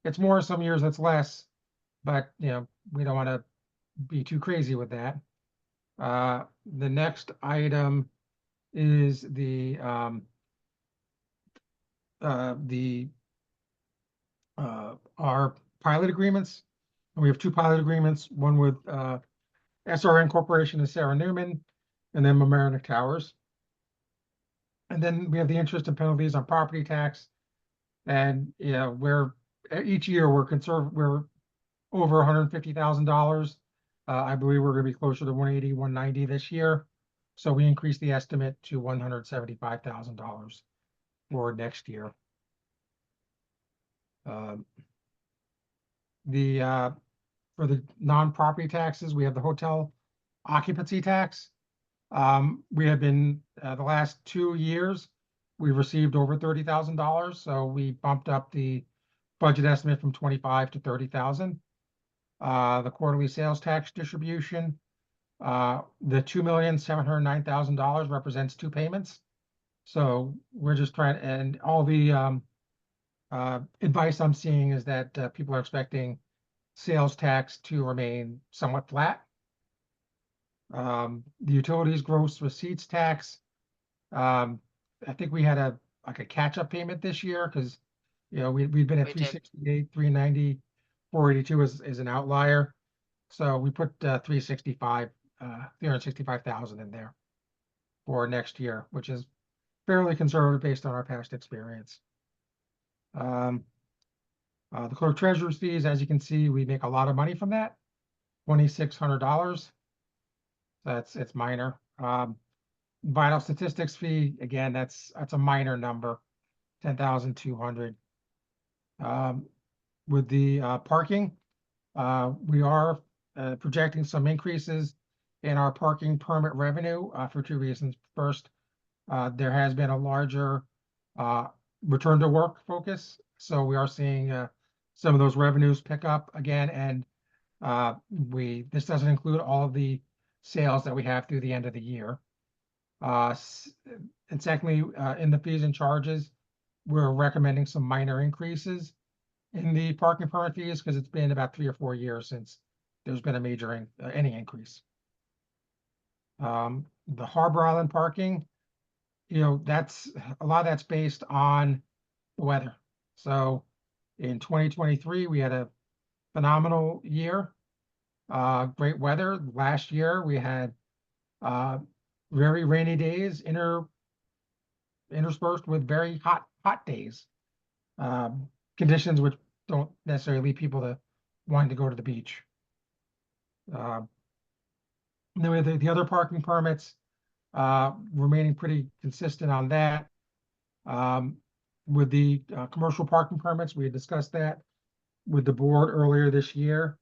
it's more, some years it's less, but we don't want to be too crazy with that. The next item is the our pilot agreements. And we have 2 pilot agreements, one with SRN Corporation and Sarah Newman, and then Mamaroneck Towers. And then we have the interest and penalties on property tax. And each year we're over $150,000. I believe we're going to be closer to 180, 190 this year. So we increased the estimate to $175,000 for next year. For the non-property taxes, we have the hotel occupancy tax. We have been the last 2 years, we've received over $30,000. So we bumped up the budget estimate from 25 to 30,000. The quarterly sales tax distribution, the $2,709,000 represents 2 payments. So we're just trying, and all the advice I'm seeing is that people are expecting sales tax to remain somewhat flat. The utilities gross receipts tax, I think we had a catch-up payment this year because we've been at We did. 368, 390, 482 is an outlier. So we put 365,000 in there for next year, which is fairly conservative based on our past experience. The clerk treasurer's fees, as you can see, we make a lot of money from that, $2,600. It's minor. Vital statistics fee, again, that's a minor number, 10,200. With the parking, we are projecting some increases in our parking permit revenue for two reasons. First, there has been a larger return to work focus, so we are seeing some of those revenues pick up again, and this doesn't include all of the sales that we have through the end of the year. And secondly, in the fees and charges, we're recommending some minor increases in the parking permit fees because it's been about 3 or 4 years since there's been a major any increase. The Harbor Island parking, that's a lot of that's based on the weather. So in 2023, we had a phenomenal year, great weather. Last year, we had very rainy days interspersed with very hot days. Conditions which don't necessarily lead people to wanting to go to the beach. Then we have the other parking permits remaining pretty consistent on that. With the commercial parking permits, we had discussed that with the board earlier this year.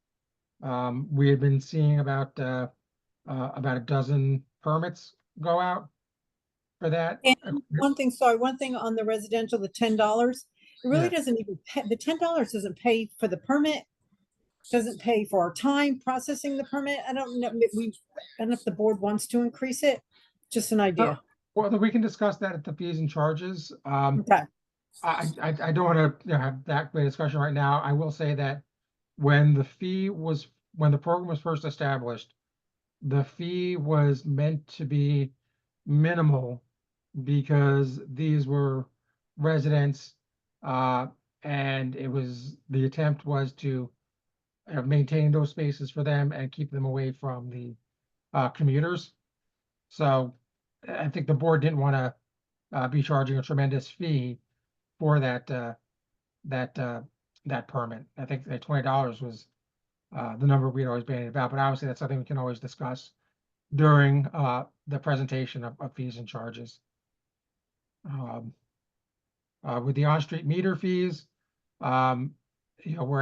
We had been seeing about a dozen permits go out for that. And one thing on the residential, the $10, it really Yeah. doesn't even pay, the $10 doesn't pay for the permit, doesn't pay for our time processing the permit. I don't know, I don't know if the board wants to increase it, just an idea. Well, we can discuss that at the fees and charges. Okay. I don't want to have that great discussion right now. I will say that when the program was first established, the fee was meant to be minimal because these were residents, and the attempt was to maintain those spaces for them and keep them away from the commuters. So I think the board didn't want to be charging a tremendous fee for that permit. I think that $20 was the number we'd always been about, but obviously that's something we can always discuss during the presentation of fees and charges. With the on-street meter fees, we're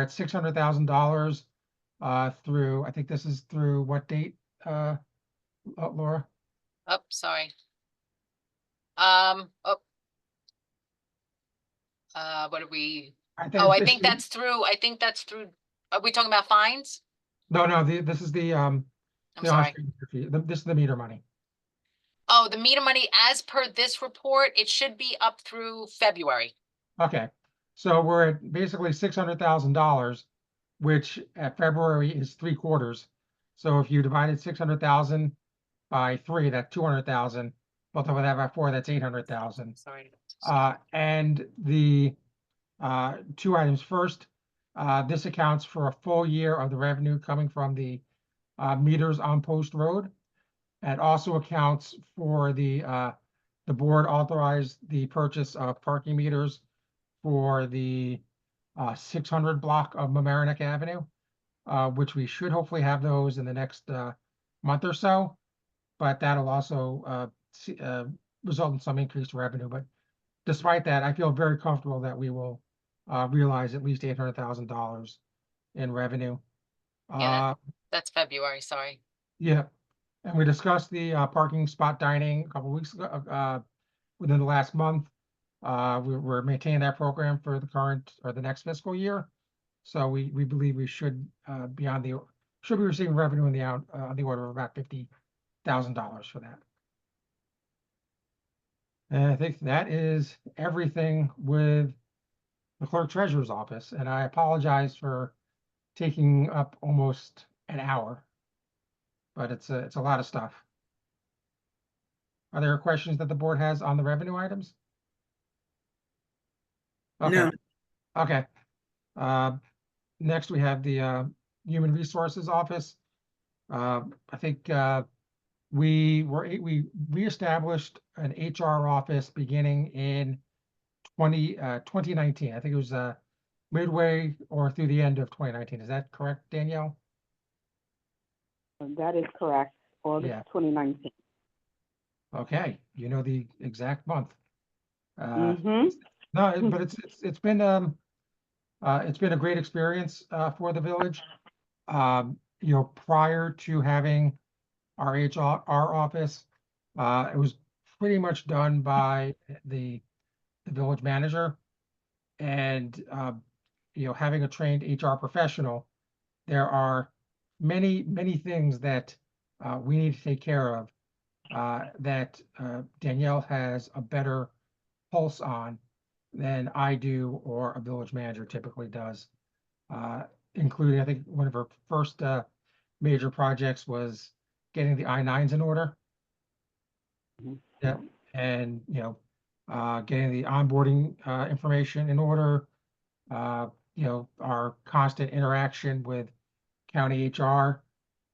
at $600,000 through, I think this is through what date, Laura? Oh, sorry. What are we? I think that's through, are we talking about fines? No, this is the I'm sorry. on-street meter fee. This is the meter money. Oh, the meter money, as per this report, it should be up through February. Okay, so we're at basically $600,000, which at February is 3/4. So if you divided 600,000 by 3, that's 200,000. Multiply that by 4, that's 800,000. Sorry. And the two items. First, this accounts for a full year of the revenue coming from the meters on Post Road. It also accounts for the board authorized the purchase of parking meters for the 600 block of Mamaroneck Avenue, which we should hopefully have those in the next month or so. But that'll also result in some increased revenue. But despite that, I feel very comfortable that we will realize at least $800,000 in revenue. Yeah, that's February, sorry. Yeah, and we discussed the parking spot dining a couple weeks ago, within the last month. We're maintaining that program for the current or the next fiscal year. So we believe we should be receiving revenue in the order of about $50,000 for that. And I think that is everything with the clerk treasurer's office. And I apologize for taking up almost an hour, but it's a lot of stuff. Are there questions that the board has on the revenue items? Okay. No. Okay. Next we have the Human Resources Office. I think we reestablished an HR office beginning in 2019. I think it was midway or through the end of 2019. Is that correct, Danielle? That is correct, August Yeah. 2019. Okay, you know the exact month. Mm-hmm. No, but it's been a great experience for the village. You know, prior to having our HR office, it was pretty much done by the village manager. And you know, having a trained HR professional, there are many things that we need to take care of that Danielle has a better pulse on than I do or a village manager typically does. Including, I think one of her first major projects was getting the I-9s in order. Mhm. Yeah, and you know, getting the onboarding information in order. You know, our constant interaction with county HR.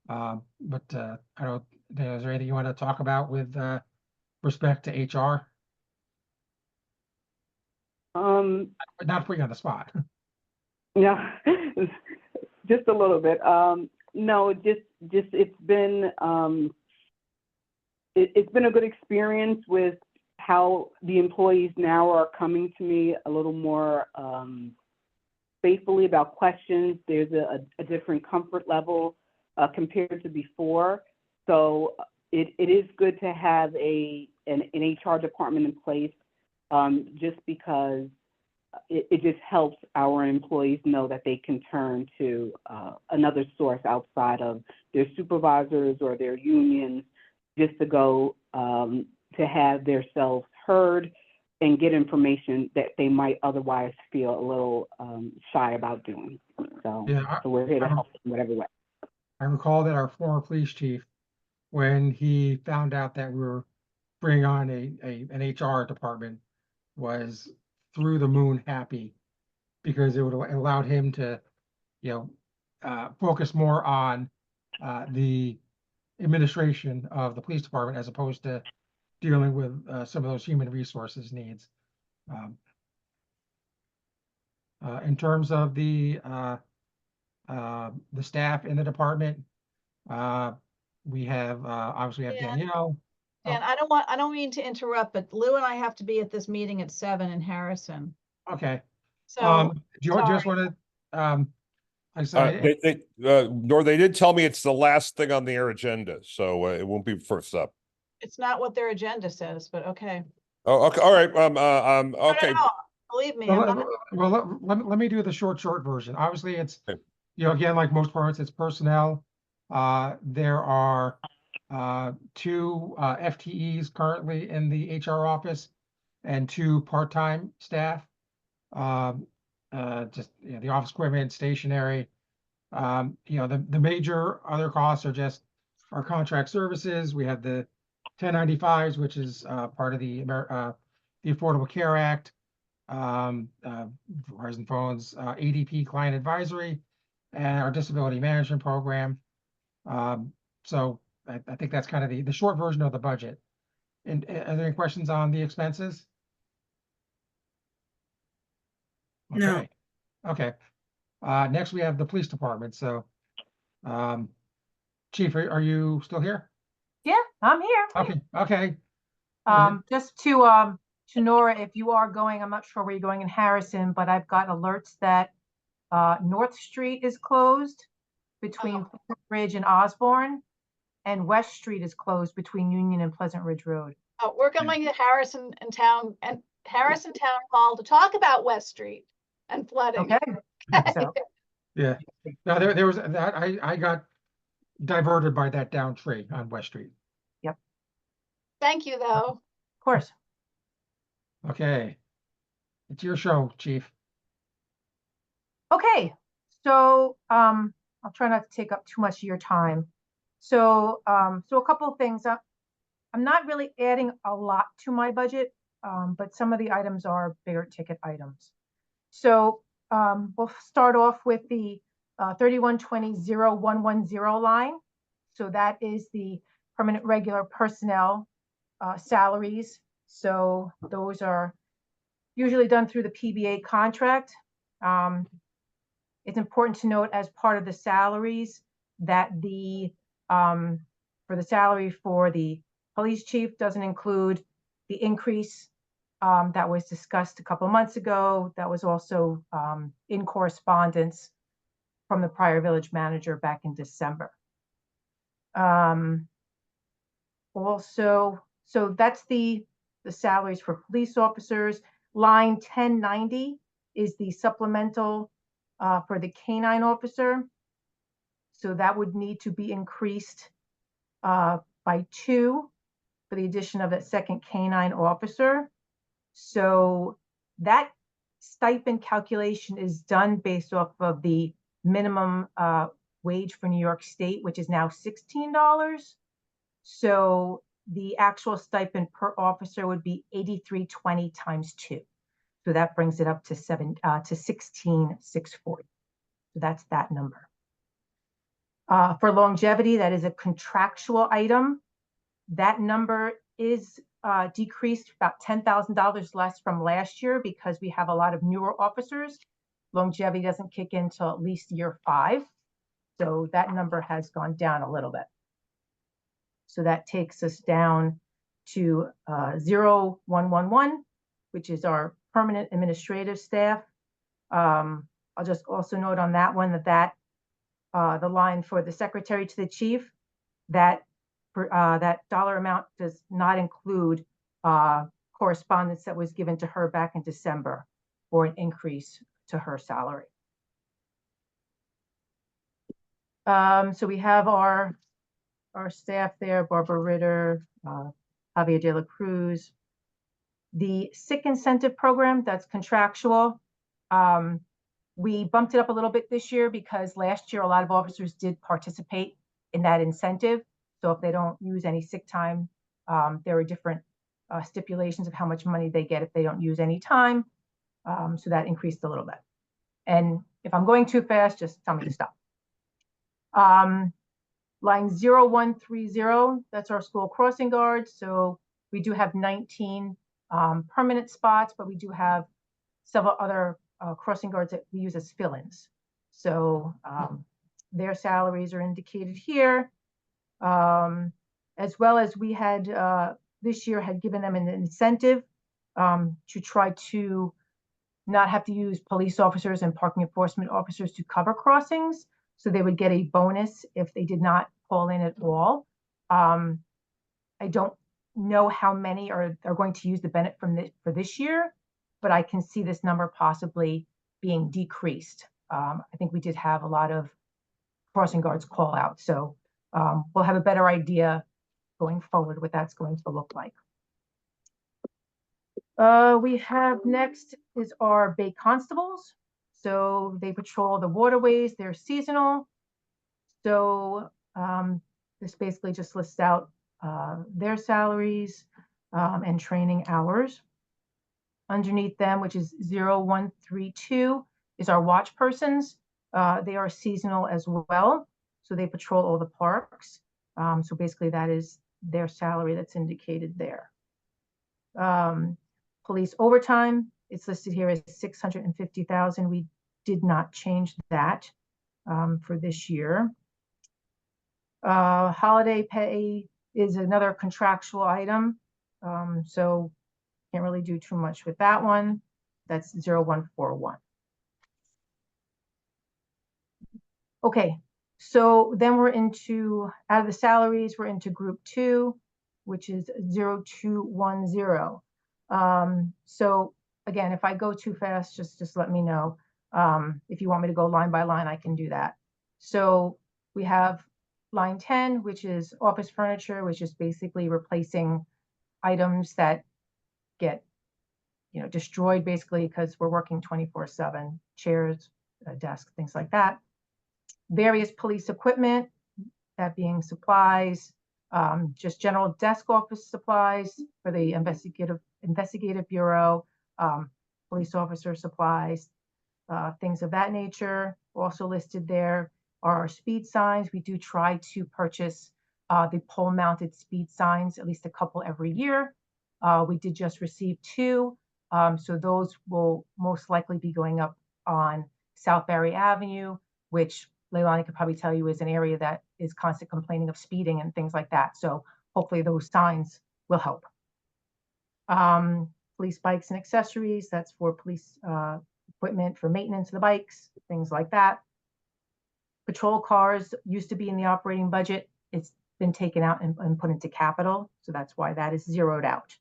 But I don't. Is there anything you want to talk about with respect to HR? Not putting you on the spot. Yeah, just a little bit. No, just it's been it's been a good experience with how the employees now are coming to me a little more faithfully about questions. There's a different comfort level compared to before. So it is good to have an HR department in place just because it just helps our employees know that they can turn to another source outside of their supervisors or their unions just to go to have themselves heard and get information that they might otherwise feel a little shy about doing. So, Yeah, so we're here to help in whatever way. I recall that our former police chief, when he found out that we were bringing on an HR department, was through the moon happy because it would have allowed him to, you know, focus more on the administration of the police department as opposed to dealing with some of those human resources needs. In terms of the staff in the department, we have obviously have Dan. Danielle. Dan, I don't mean to interrupt, but Lou and I have to be at this meeting at 7 in Harrison. Okay. So, Do you just sorry. want to, like I said, They did tell me it's the last thing on their agenda, so it won't be first up. It's not what their agenda says, but okay. Oh, okay, all right, okay. No, believe me, I'm not. well, let me do the short version. Obviously, it's, Okay. you know, again, like most parts, it's personnel. There are 2 FTEs currently in the HR office and 2 part-time staff. Just, you know, the office equipment, stationery. You know, the major other costs are just our contract services. We have the 1095s, which is part of the Affordable Care Act, Verizon Phones, ADP Client Advisory, and our Disability Management Program. So I think that's kind of the short version of the budget. And are there any questions on the expenses? No. Okay. Okay. Next we have the police department. So, Chief, are you still here? Yeah, I'm here. Okay. Okay. Just to Nora, if you are going, I'm not sure where you're going in Harrison, but I've got alerts that North Street is closed between Pleasant Ridge and Osborne, and West Street is closed between Union and Pleasant Ridge Road. Oh, we're going to Harrison Town Hall to talk about West Street and flooding. Okay. So Yeah. Now there was that I got diverted by that down tree on West Street. Thank you, though. of course. Okay. It's your show, Chief. Okay, so I'll try not to take up too much of your time. So so a couple of things. I'm not really adding a lot to my budget, but some of the items are bigger ticket items. So we'll start off with the 3120-0110 line. So that is the permanent regular personnel salaries. So those are usually done through the PBA contract. It's important to note as part of the salaries that for the salary for the police chief doesn't include the increase that was discussed a couple months ago. That was also in correspondence from the prior village manager back in December. Also, so that's the salaries for police officers. Line 1090 is the supplemental for the canine officer. So that would need to be increased by 2 for the addition of that second canine officer. So that stipend calculation is done based off of the minimum wage for New York State, which is now $16. So the actual stipend per officer would be $83.20 times 2. So that brings it up to $16,640. So that's that number. For longevity, that is a contractual item. That number is decreased about $10,000 less from last year because we have a lot of newer officers. Longevity doesn't kick in till at least year 5. So that number has gone down a little bit. So that takes us down to 0111, which is our permanent administrative staff. I'll just also note on that one that the line for the secretary to the chief, that dollar amount does not include correspondence that was given to her back in December for an increase to her salary. So we have our staff there, Barbara Ritter, Javier de la Cruz. The sick incentive program, that's contractual. We bumped it up a little bit this year because last year a lot of officers did participate in that incentive. So if they don't use any sick time, there are different stipulations of how much money they get if they don't use any time. So that increased a little bit. And if I'm going too fast, just tell me to stop. Line 0130, that's our school crossing guards. So we do have 19 permanent spots, but we do have several other crossing guards that we use as fill-ins. So their salaries are indicated here, as well as we had this year had given them an incentive to try to not have to use police officers and parking enforcement officers to cover crossings. So they would get a bonus if they did not call in at all. I don't know how many are going to use the benefit for this year, but I can see this number possibly being decreased. I think we did have a lot of crossing guards call out. So we'll have a better idea going forward what that's going to look like. We have next is our Bay Constables. So they patrol the waterways, they're seasonal. So this basically just lists out their salaries and training hours. Underneath them, which is 0132, is our watch persons. They are seasonal as well. So they patrol all the parks. So basically that is their salary that's indicated there. Police overtime, it's listed here as $650,000. We did not change that for this year. Holiday pay is another contractual item. So can't really do too much with that one. That's 0141. Okay, so then we're into, out of the salaries, we're into group 2, which is 0210. So again, if I go too fast, just let me know. If you want me to go line by line, I can do that. So we have line 10, which is office furniture, which is basically replacing items that get, destroyed basically because we're working 24/7, chairs, desks, things like that. Various police equipment, that being supplies, just general desk office supplies for the investigative bureau, police officer supplies, things of that nature. Also listed there are our speed signs. We do try to purchase the pole-mounted speed signs, at least a couple every year. We did just receive 2 So those will most likely be going up on South Barry Avenue, which Leilani could probably tell you is an area that is constant complaining of speeding and things like that. So hopefully those signs will help. Police bikes and accessories, that's for police equipment for maintenance of the bikes, things like that. Patrol cars used to be in the operating budget. It's been taken out and put into capital. So that's why that is zeroed out.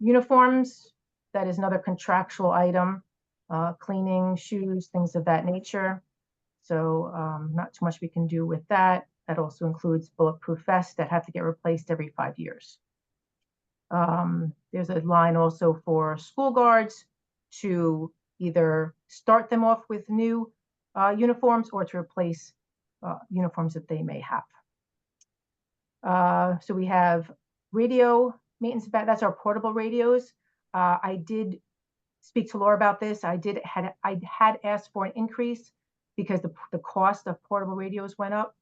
Uniforms, that is another contractual item. Cleaning, shoes, things of that nature. So not too much we can do with that. That also includes bulletproof vests that have to get replaced every 5 years. There's a line also for school guards to either start them off with new uniforms or to replace uniforms that they may have. So we have radio maintenance, that's our portable radios. I did speak to Laura about this. I had asked for an increase because the cost of portable radios went up.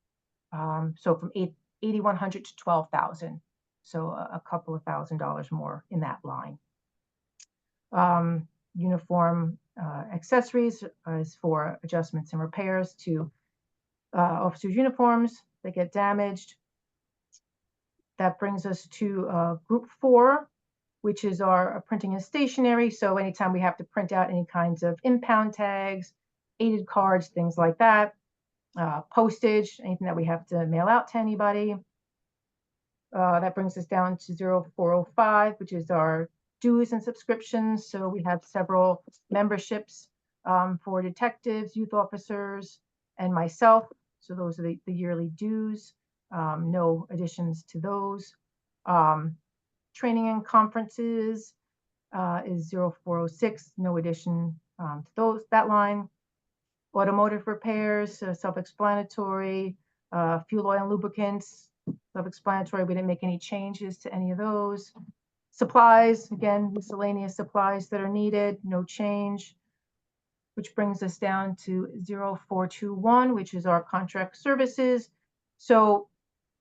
So from $8,100 to $12,000. So a couple of $1,000s more in that line. Uniform accessories is for adjustments and repairs to officers' uniforms that get damaged. That brings us to group 4, which is our printing and stationery. So anytime we have to print out any kinds of impound tags, aided cards, things like that, postage, anything that we have to mail out to anybody. That brings us down to 0405, which is our dues and subscriptions. So we have several memberships for detectives, youth officers, and myself. So those are the yearly dues. No additions to those. Training and conferences is 0406, no addition to that line. Automotive repairs, self-explanatory. Fuel, oil, and lubricants, self-explanatory. We didn't make any changes to any of those. Supplies, again, miscellaneous supplies that are needed, no change. Which brings us down to 0421, which is our contract services. So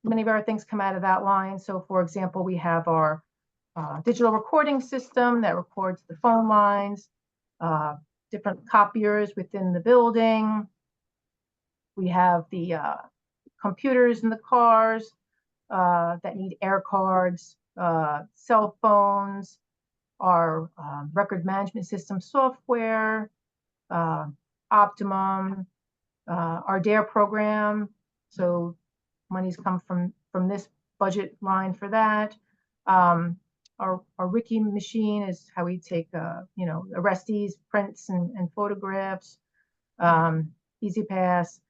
many of our things come out of that line. So for example, we have our digital recording system that records the phone lines, different copiers within the building. We have the computers in the cars that need air cards, cell phones, our record management system software, Optimum, our DARE program. So monies come from this budget line for that. Our Ricky machine is how we take, arrestees, prints and photographs, Easy Pass,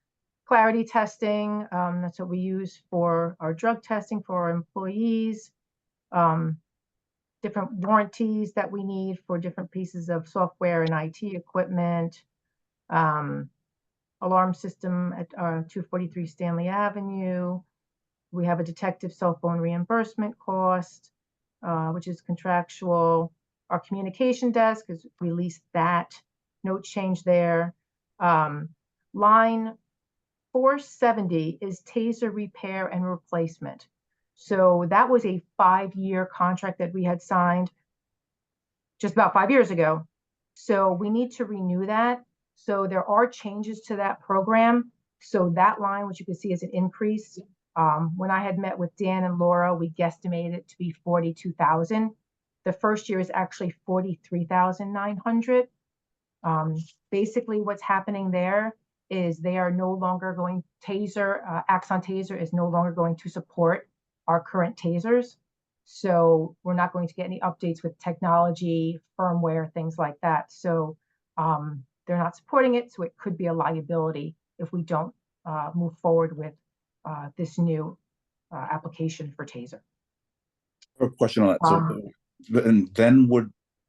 Clarity testing. That's what we use for our drug testing for our employees. Different warranties that we need for different pieces of software and IT equipment. Alarm system at 243 Stanley Avenue. We have a detective cell phone reimbursement cost, which is contractual. Our communication desk is released that, no change there. Line 470 is taser repair and replacement. So that was a 5-year contract that we had signed just about 5 years ago. So we need to renew that. So there are changes to that program. So that line, which you can see is an increase. When I had met with Dan and Laura, we guesstimated it to be 42,000. The first year is actually 43,900. Basically what's happening there is they are no longer going, Axon Taser is no longer going to support our current tasers. So we're not going to get any updates with technology, firmware, things like that. So they're not supporting it. So it could be a liability if we don't move forward with this new application for Taser. A question on that. So, and then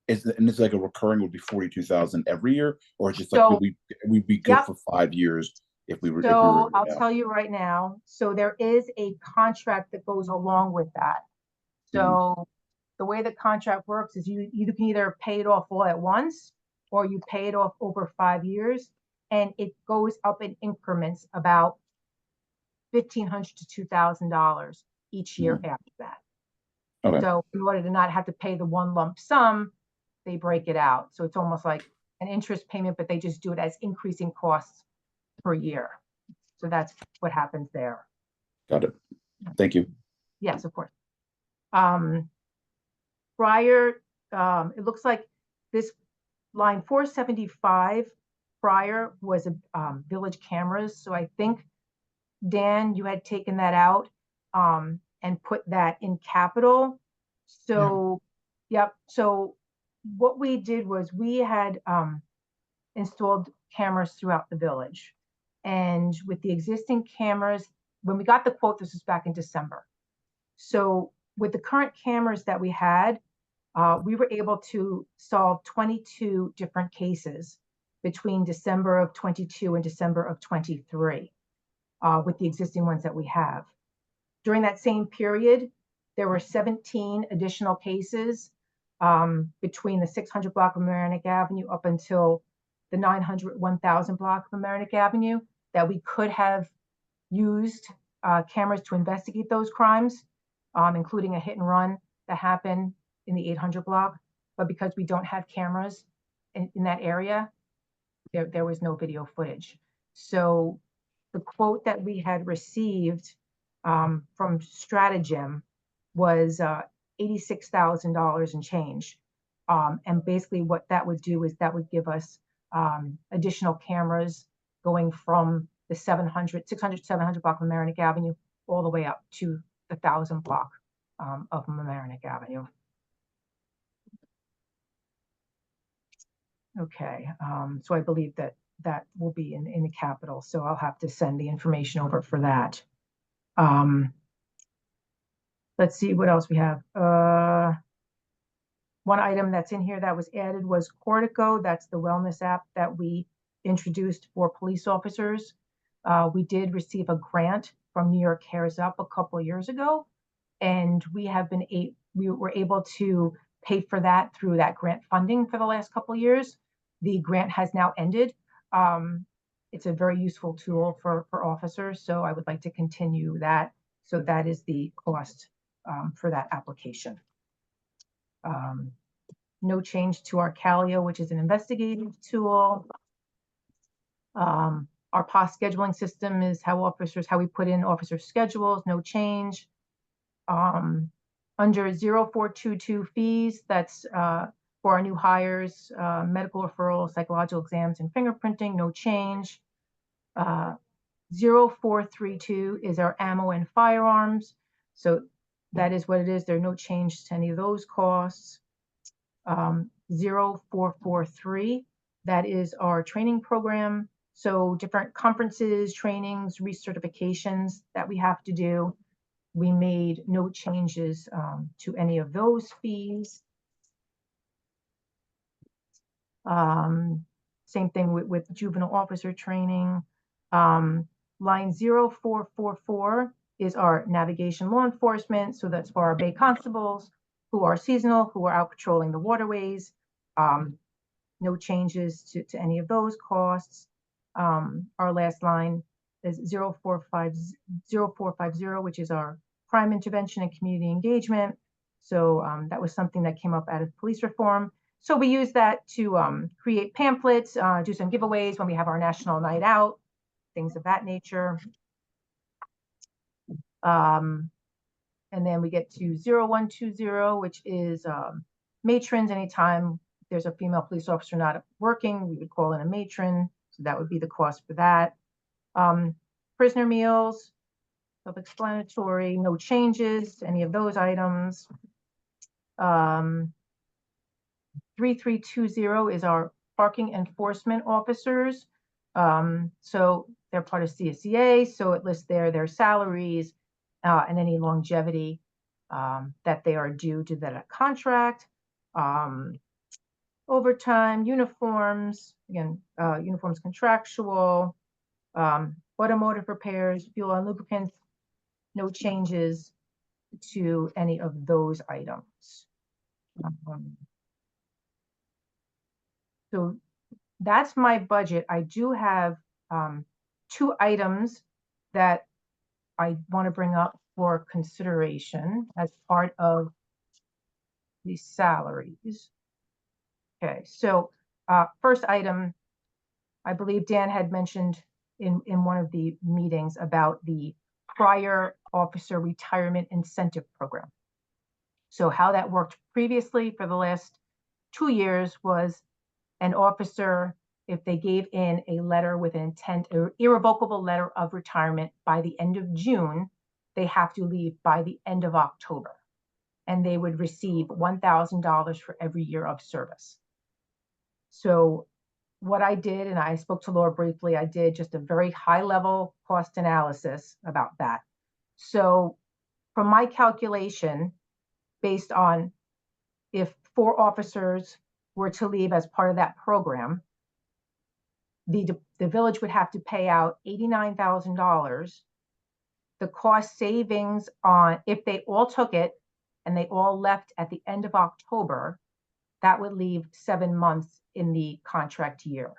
and it's like a recurring would be 42,000 every year, or it's just like So, we'd be good yep. for 5 years if we were. So I'll tell you right now. So there is a contract that goes along with that. So the way the contract works is you can either pay it off all at once or you pay it off over 5 years, and it goes up in increments about $1,500 to $2,000 each year after that. Okay. So in order to not have to pay the one lump sum, they break it out. So it's almost like an interest payment, but they just do it as increasing costs per year. So that's what happens there. Got it. Thank you. Yes, of course. Prior, it looks like this line 475 prior was a village cameras. So I think, Dan, you had taken that out and put that in capital. So, yep. So what we did was we had installed cameras throughout the village. And with the existing cameras, when we got the quote, this was back in December. So with the current cameras that we had, we were able to solve 22 different cases between December of 22 and December of 23 with the existing ones that we have. During that same period, there were 17 additional cases between the 600 block of Mamaroneck Avenue up until the 1000 block of Mamaroneck Avenue that we could have used cameras to investigate those crimes, including a hit and run that happened in the 800 block. But because we don't have cameras in that area, there was no video footage. So the quote that we had received from Stratagem was $86,000 and change. And basically what that would do is that would give us additional cameras going from the 600, 700 block of Mamaroneck Avenue all the way up to the 1000 block of Mamaroneck Avenue. Okay, so I believe that that will be in the capital. So I'll have to send the information over for that. Let's see what else we have. One item that's in here that was added was Cortico. That's the wellness app that we introduced for police officers. We did receive a grant from New York Cares Up a couple of years ago, and we were able to pay for that through that grant funding for the last couple of years. The grant has now ended. It's a very useful tool for officers, so I would like to continue that. So that is the cost for that application. No change to our Calio, which is an investigative tool. Our POS scheduling system is how we put in officer schedules, no change. Under 0422 fees, that's for our new hires, medical referrals, psychological exams, and fingerprinting, no change. 0432 is our ammo and firearms. So that is what it is. There's no change to any of those costs. 0443, that is our training program. So different conferences, trainings, recertifications that we have to do. We made no changes to any of those fees. Same thing with juvenile officer training. Line 0444 is our navigation law enforcement. So that's for our Bay Constables who are seasonal, who are out patrolling the waterways. No changes to any of those costs. Our last line is 0450, which is our crime intervention and community engagement. So that was something that came up out of police reform. So we use that to create pamphlets, do some giveaways when we have our national night out, things of that nature. And then we get to 0120, which is matrons. Anytime there's a female police officer not working, we would call in a matron. So that would be the cost for that. Prisoner meals, self-explanatory, no changes to any of those items. 3320 is our parking enforcement officers. So they're part of CSEA, so it lists their salaries and any longevity that they are due to that contract. Overtime, uniforms, again, uniforms contractual, automotive repairs, fuel and lubricants, no changes to any of those items. So that's my budget. I do have two items that I want to bring up for consideration as part of the salaries. Okay, so first item, I believe Dan had mentioned in one of the meetings about the prior officer retirement incentive program. So how that worked previously for the last 2 years was an officer, if they gave in a letter with an intent, or irrevocable letter of retirement by the end of June, they have to leave by the end of October. And they would receive $1,000 for every year of service. So what I did, and I spoke to Laura briefly, I did just a very high level cost analysis about that. So from my calculation, based on if 4 officers were to leave as part of that program, the village would have to pay out $89,000. The cost savings on, if they all took it and they all left at the end of October, that would leave 7 months in the contract year.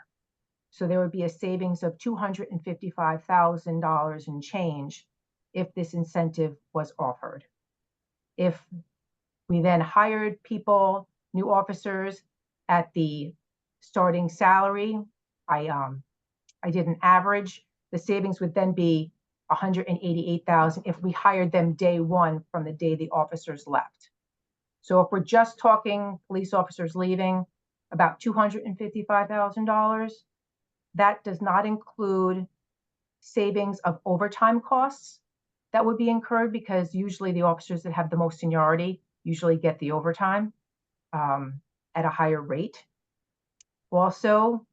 So there would be a savings of $255,000 and change if this incentive was offered. If we then hired people, new officers at the starting salary, I did an average. The savings would then be $188,000 if we hired them day one from the day the officers left. So if we're just talking police officers leaving, about $255,000. That does not include savings of overtime costs that would be incurred, because usually the officers that have the most seniority usually get the overtime at a higher rate. Also,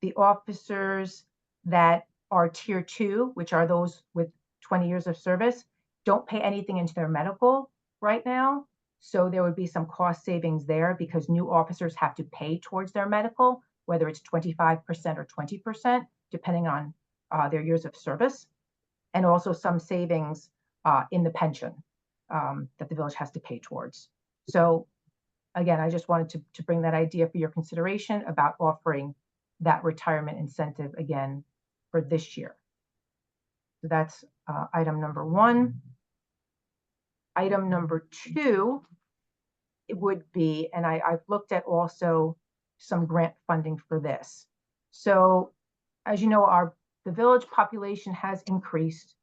the officers that are tier 2, which are those with 20 years of service, don't pay anything into their medical right now. So there would be some cost savings there, because new officers have to pay towards their medical, whether it's 25% or 20%, depending on their years of service. And also some savings in the pension that the village has to pay towards. So again, I just wanted to bring that idea for your consideration about offering that retirement incentive again for this year. So that's item number 1. Item number 2, it would be, and I've looked at also some grant funding for this. So as you know, the village population has increased.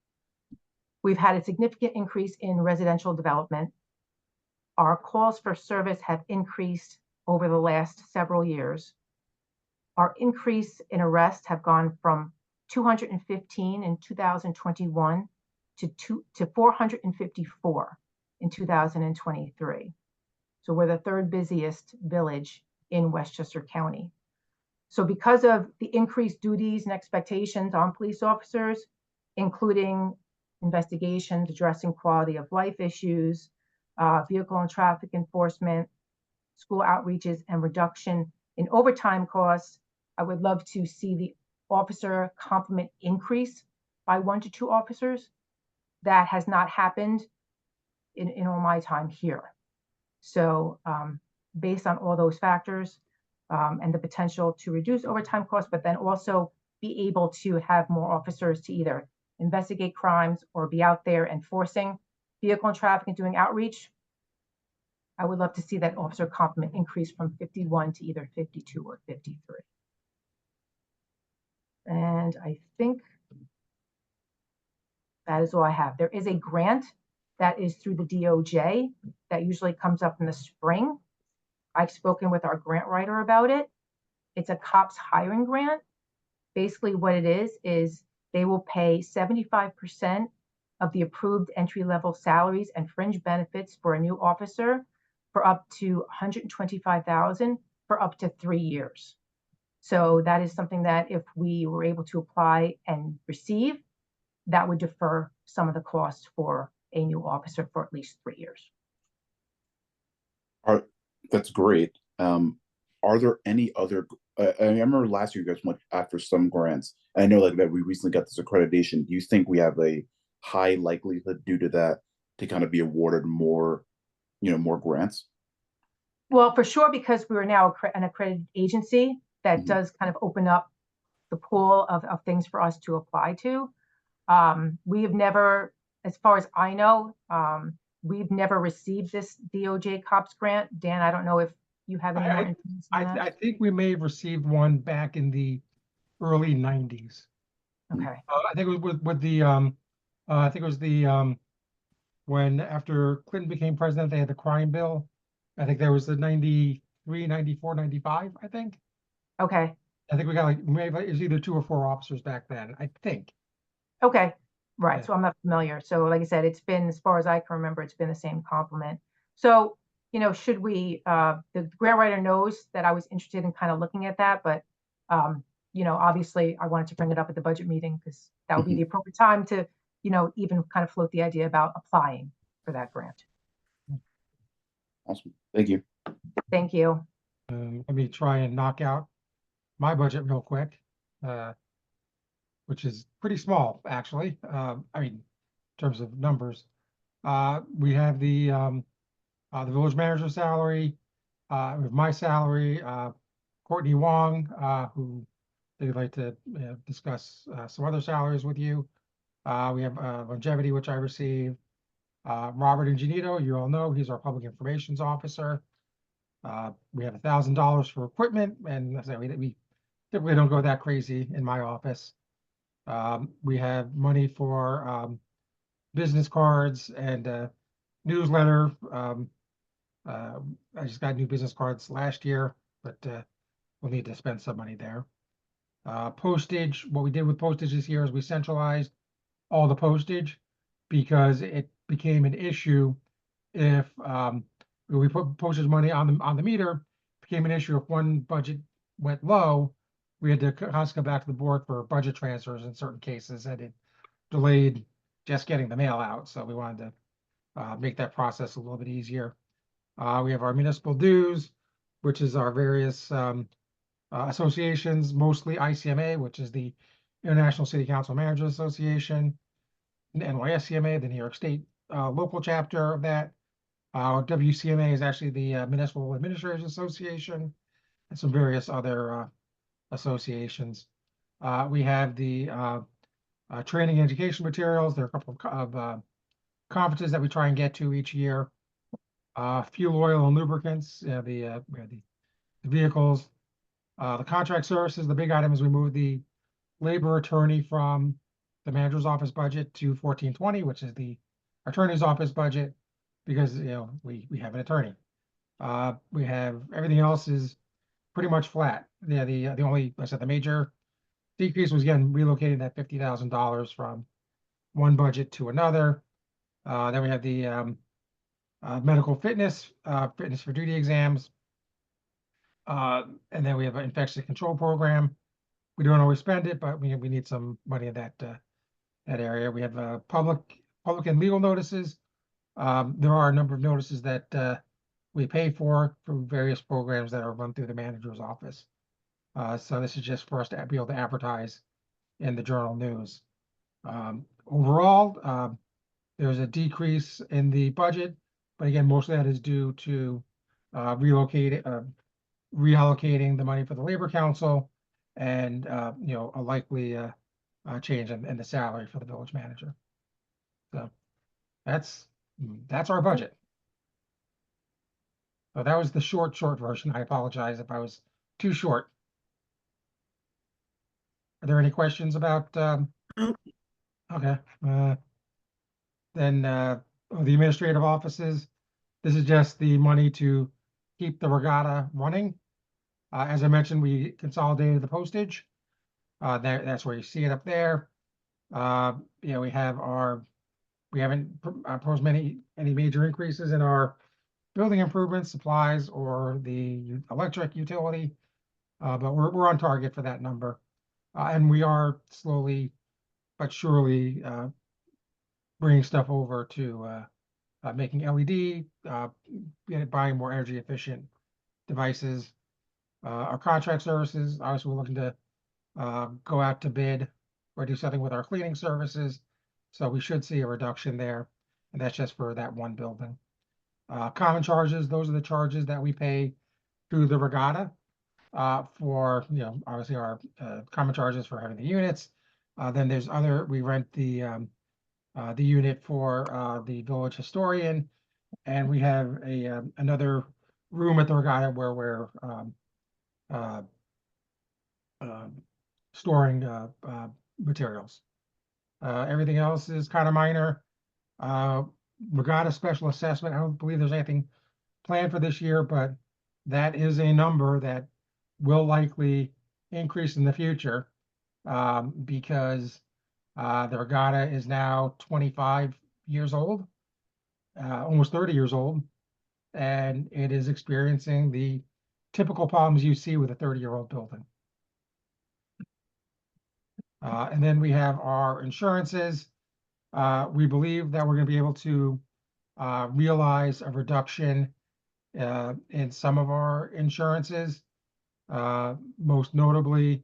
We've had a significant increase in residential development. Our calls for service have increased over the last several years. Our increase in arrests have gone from 215 in 2021 to 454 in 2023. So we're the 3rd busiest village in Westchester County. So because of the increased duties and expectations on police officers, including investigations, addressing quality of life issues, vehicle and traffic enforcement, school outreaches, and reduction in overtime costs, I would love to see the officer complement increase by 1 to 2 officers. That has not happened in all my time here. So based on all those factors and the potential to reduce overtime costs, but then also be able to have more officers to either investigate crimes or be out there enforcing vehicle and traffic and doing outreach, I would love to see that officer complement increase from 51 to either 52 or 53. And I think that is all I have. There is a grant that is through the DOJ that usually comes up in the spring. I've spoken with our grant writer about it. It's a cops hiring grant. Basically what it is they will pay 75% of the approved entry-level salaries and fringe benefits for a new officer for up to $125,000 for up to 3 years. So that is something that if we were able to apply and receive, that would defer some of the costs for a new officer for at least 3 years. That's great. Are there any other? I remember last year you guys went after some grants. I know like that we recently got this accreditation. Do you think we have a high likelihood due to that to kind of be awarded more, more grants? Well, for sure, because we are now an accredited agency, that does kind of open up the pool of things for us to apply to. We have never, as far as I know, we've never received this DOJ COPS grant. Dan, I don't know if you have any I- more I- information on that? I think we may have received one back in the early nineties. Okay, I think it was with the, I think it was the, when after Clinton became president, they had the crime bill. I think there was the 93, 94, 95, I think. okay, I think we got like, maybe it was either 2 or 4 officers back then, I think. okay. Right, Yeah. so I'm not familiar. So like I said, it's been, as far as I can remember, it's been the same compliment. So, you know, should we, the grant writer knows that I was interested in kind of looking at that, but, you know, obviously I wanted to bring it up at the budget meeting because that would be the appropriate time to, you know, even kind of float the idea about applying for that grant. Awesome. Thank you. Thank you. Let me try and knock out my budget real quick, which is pretty small, actually. I mean, in terms of numbers. We have the village manager salary, with my salary, Courtney Wong, who they'd like to discuss some other salaries with you. We have longevity, which I received. Robert Ingenito, you all know, he's our public informations officer. We have $1,000 for equipment, and as I say, we typically don't go that crazy in my office. We have money for business cards and newsletter. I just got new business cards last year, but we'll need to spend some money there. Postage, what we did with postage this year is we centralized all the postage because it became an issue if we put postage money on the meter, became an issue if one budget went low, we had to constantly come back to the board for budget transfers in certain cases, and it delayed just getting the mail out. So we wanted to make that process a little bit easier. We have our municipal dues, which is our various associations, mostly ICMA, which is the International City Council Managers Association, and NYSCMA, the New York State local chapter of that. WCMA is actually the Municipal Administrators Association, and some various other associations. We have the training and education materials. There are a couple of conferences that we try and get to each year. Fuel, oil, and lubricants, we have the vehicles. The contract services, the big item is we moved the labor attorney from the manager's office budget to 1420, which is the attorney's office budget, because we have an attorney. We have everything else is pretty much flat. Yeah, the only, like I said, the major decrease was again relocating that $50,000 from one budget to another. Then we have the medical fitness, fitness for duty exams. And then we have an infection control program. We don't always spend it, but we need some money in that area. We have public and legal notices. There are a number of notices that we pay for through various programs that are run through the manager's office. So this is just for us to be able to advertise in the Journal News. Overall, there's a decrease in the budget, but again, most of that is due to reallocating the money for the Labor Council and a likely change in the salary for the village manager. So that's our budget. So that was the short version. I apologize if I was too short. Are there any questions about okay. Then the administrative offices, this is just the money to keep the regatta running. As I mentioned, we consolidated the postage. That's where you see it up there. We haven't proposed any major increases in our building improvements, supplies, or the electric utility, but we're on target for that number. And we are slowly but surely bringing stuff over to making LED, buying more energy efficient devices. Our contract services, obviously, we're looking to go out to bid or do something with our cleaning services. So we should see a reduction there. And that's just for that one building. Common charges, those are the charges that we pay through the regatta for, obviously our common charges for having the units. Then there's we rent the unit for the village historian, and we have another room at the regatta where we're uh, storing materials. Everything else is kind of minor. Regatta special assessment, I don't believe there's anything planned for this year, but that is a number that will likely increase in the future because the regatta is now 25 years old, almost 30 years old, and it is experiencing the typical problems you see with a 30-year-old building. And then we have our insurances. We believe that we're going to be able to realize a reduction in some of our insurances. Most notably,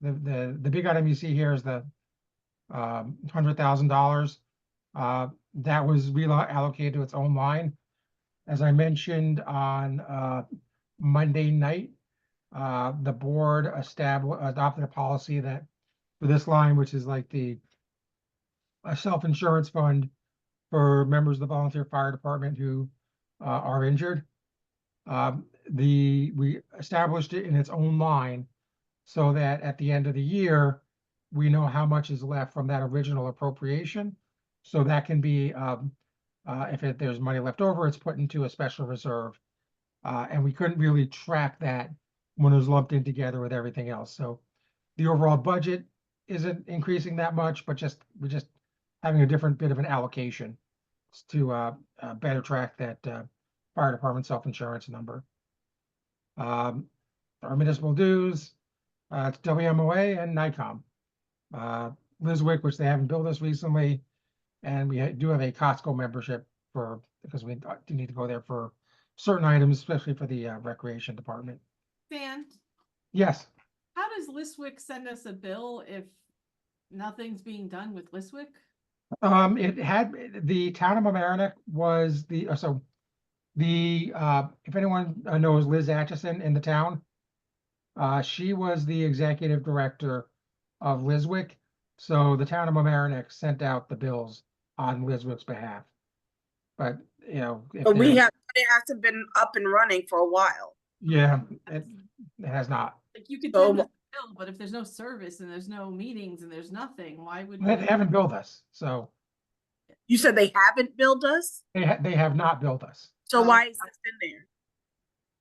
the big item you see here is the $100,000. That was reallocated to its own line. As I mentioned on Monday night, the board adopted a policy that for this line, which is like a self-insurance fund for members of the volunteer fire department who are injured. We established it in its own line so that at the end of the year, we know how much is left from that original appropriation. So that can be, if there's money left over, it's put into a special reserve. And we couldn't really track that when it was lumped in together with everything else. So the overall budget isn't increasing that much, but we're just having a different bit of an allocation to better track that fire department self-insurance number. Our municipal dues, it's WMOA and NICOM. Liswick, which they haven't billed us recently, and we do have a Costco membership because we do need to go there for certain items, especially for the recreation department. Dan, Yes. how does Liswick send us a bill if nothing's being done with Liswick? It had the town of Mamaroneck was if anyone knows Liz Atchison in the town, she was the executive director of Liswick. So the town of Mamaroneck sent out the bills on Liswick's behalf. But But it has to been up and running for a while. Yeah, it has not. Like you could send us a bill, but if there's no service and there's no meetings and there's nothing, why would They haven't billed us, so You said they haven't billed us? they have not billed us. So why is this in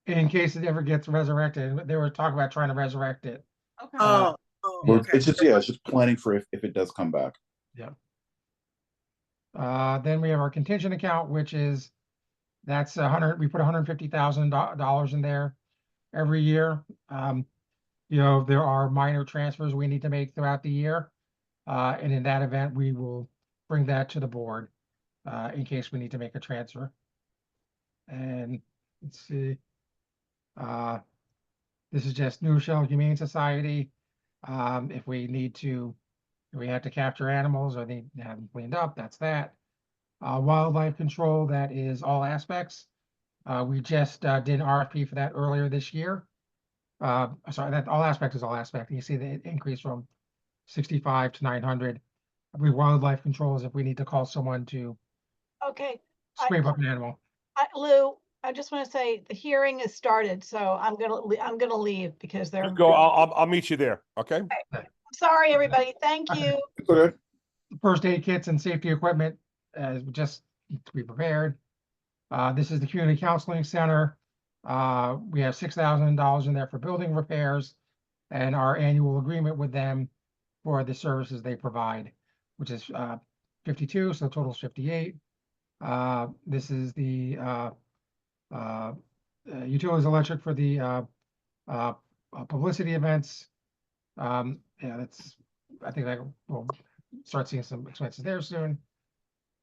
there? In case it ever gets resurrected, they were talking about trying to resurrect it. Okay. Okay. It's just planning for if it does come back. Yeah. Then we have our contingent account, which is that's we put $150,000 in there every year. There are minor transfers we need to make throughout the year. And in that event, we will bring that to the board in case we need to make a transfer. And let's see. This is just New Rochelle Humane Society. If we have to capture animals or they have them cleaned up, that's that. Wildlife control, that is all aspects. We just did an RFP for that earlier this year. Sorry, that all aspect is all aspect. You see the increase from 65 to 900. I believe wildlife control is if we need to call someone to scrape up an animal. Lou, I just want to say the hearing has started, so I'm gonna leave because they're. Just go. I'll meet you there. Okay. Sorry, everybody. Thank you. Okay. First aid kits and safety equipment, just to be prepared. This is the community counseling center. We have $6,000 in there for building repairs and our annual agreement with them for the services they provide, which is 52, so the total is 58. This is the utilities electric for the publicity events. I think we'll start seeing some expenses there soon.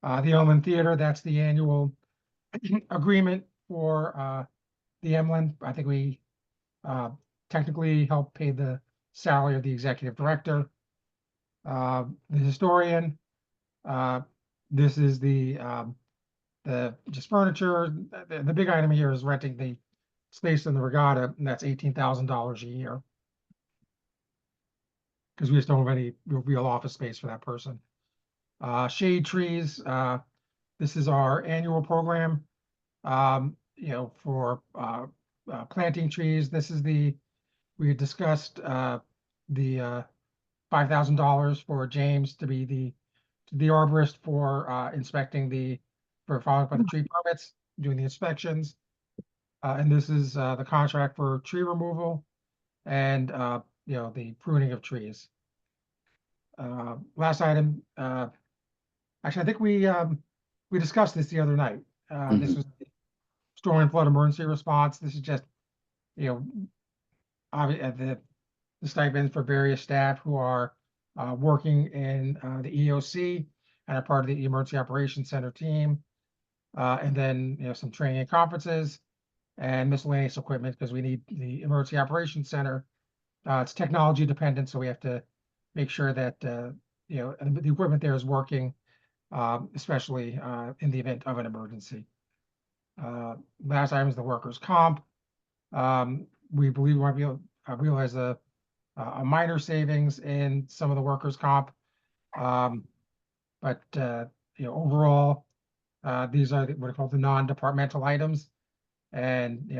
The Elman Theater, that's the annual agreement for the Emlyn. I think we technically help pay the salary of the executive director. The historian, this is the just furniture. The big item here is renting the space in the regatta, and that's $18,000 a year. Because we just don't have any real office space for that person. Shade trees, this is our annual program. for planting trees, this is we had discussed the $5,000 for James to be the arborist for inspecting for following up on the tree permits, doing the inspections. And this is the contract for tree removal and the pruning of trees. Last item, actually, I think we discussed this the other night. This was storm and flood emergency response. This is just, the stipends for various staff who are working in the EOC and are part of the Emergency Operations Center team. And then, some training and conferences and miscellaneous equipment because we need the Emergency Operations Center. It's technology dependent, so we have to make sure that, the equipment there is working, especially in the event of an emergency. Last item is the workers' comp. We believe we might be able to realize a minor savings in some of the workers' comp. But overall, these are what are called the non-departmental items. And,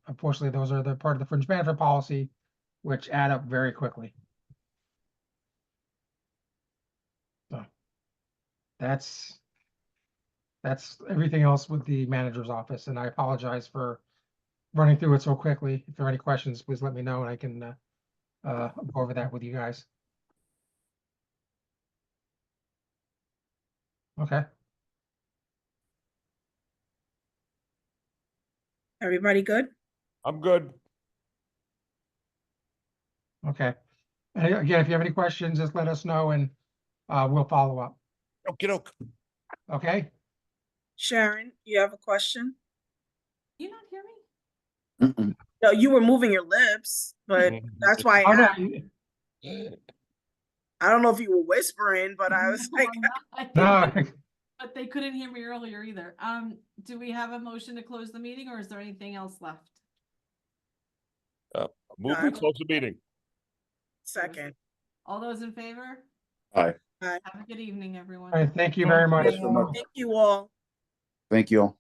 unfortunately, those are the part of the fringe benefit policy, which add up very quickly. So that's everything else with the manager's office. And I apologize for running through it so quickly. If there are any questions, please let me know and I can go over that with you guys. Okay. Everybody good? I'm good. Okay. And again, if you have any questions, just let us know and we'll follow up. Okey doke. Okay? Sharon, you have a question? You not hear me? Mm-mm. No, you were moving your lips, but that's why Oh, I no, asked. I don't know if you were whispering, but I was like, no, But they couldn't hear me earlier either. Do we have a motion to close the meeting or is there anything else left? Move to close the meeting. second. All those in favor? Hi. Hi. Have a good evening, everyone. all right, thank you very much. Thanks so much. Thank you all. Thank you all.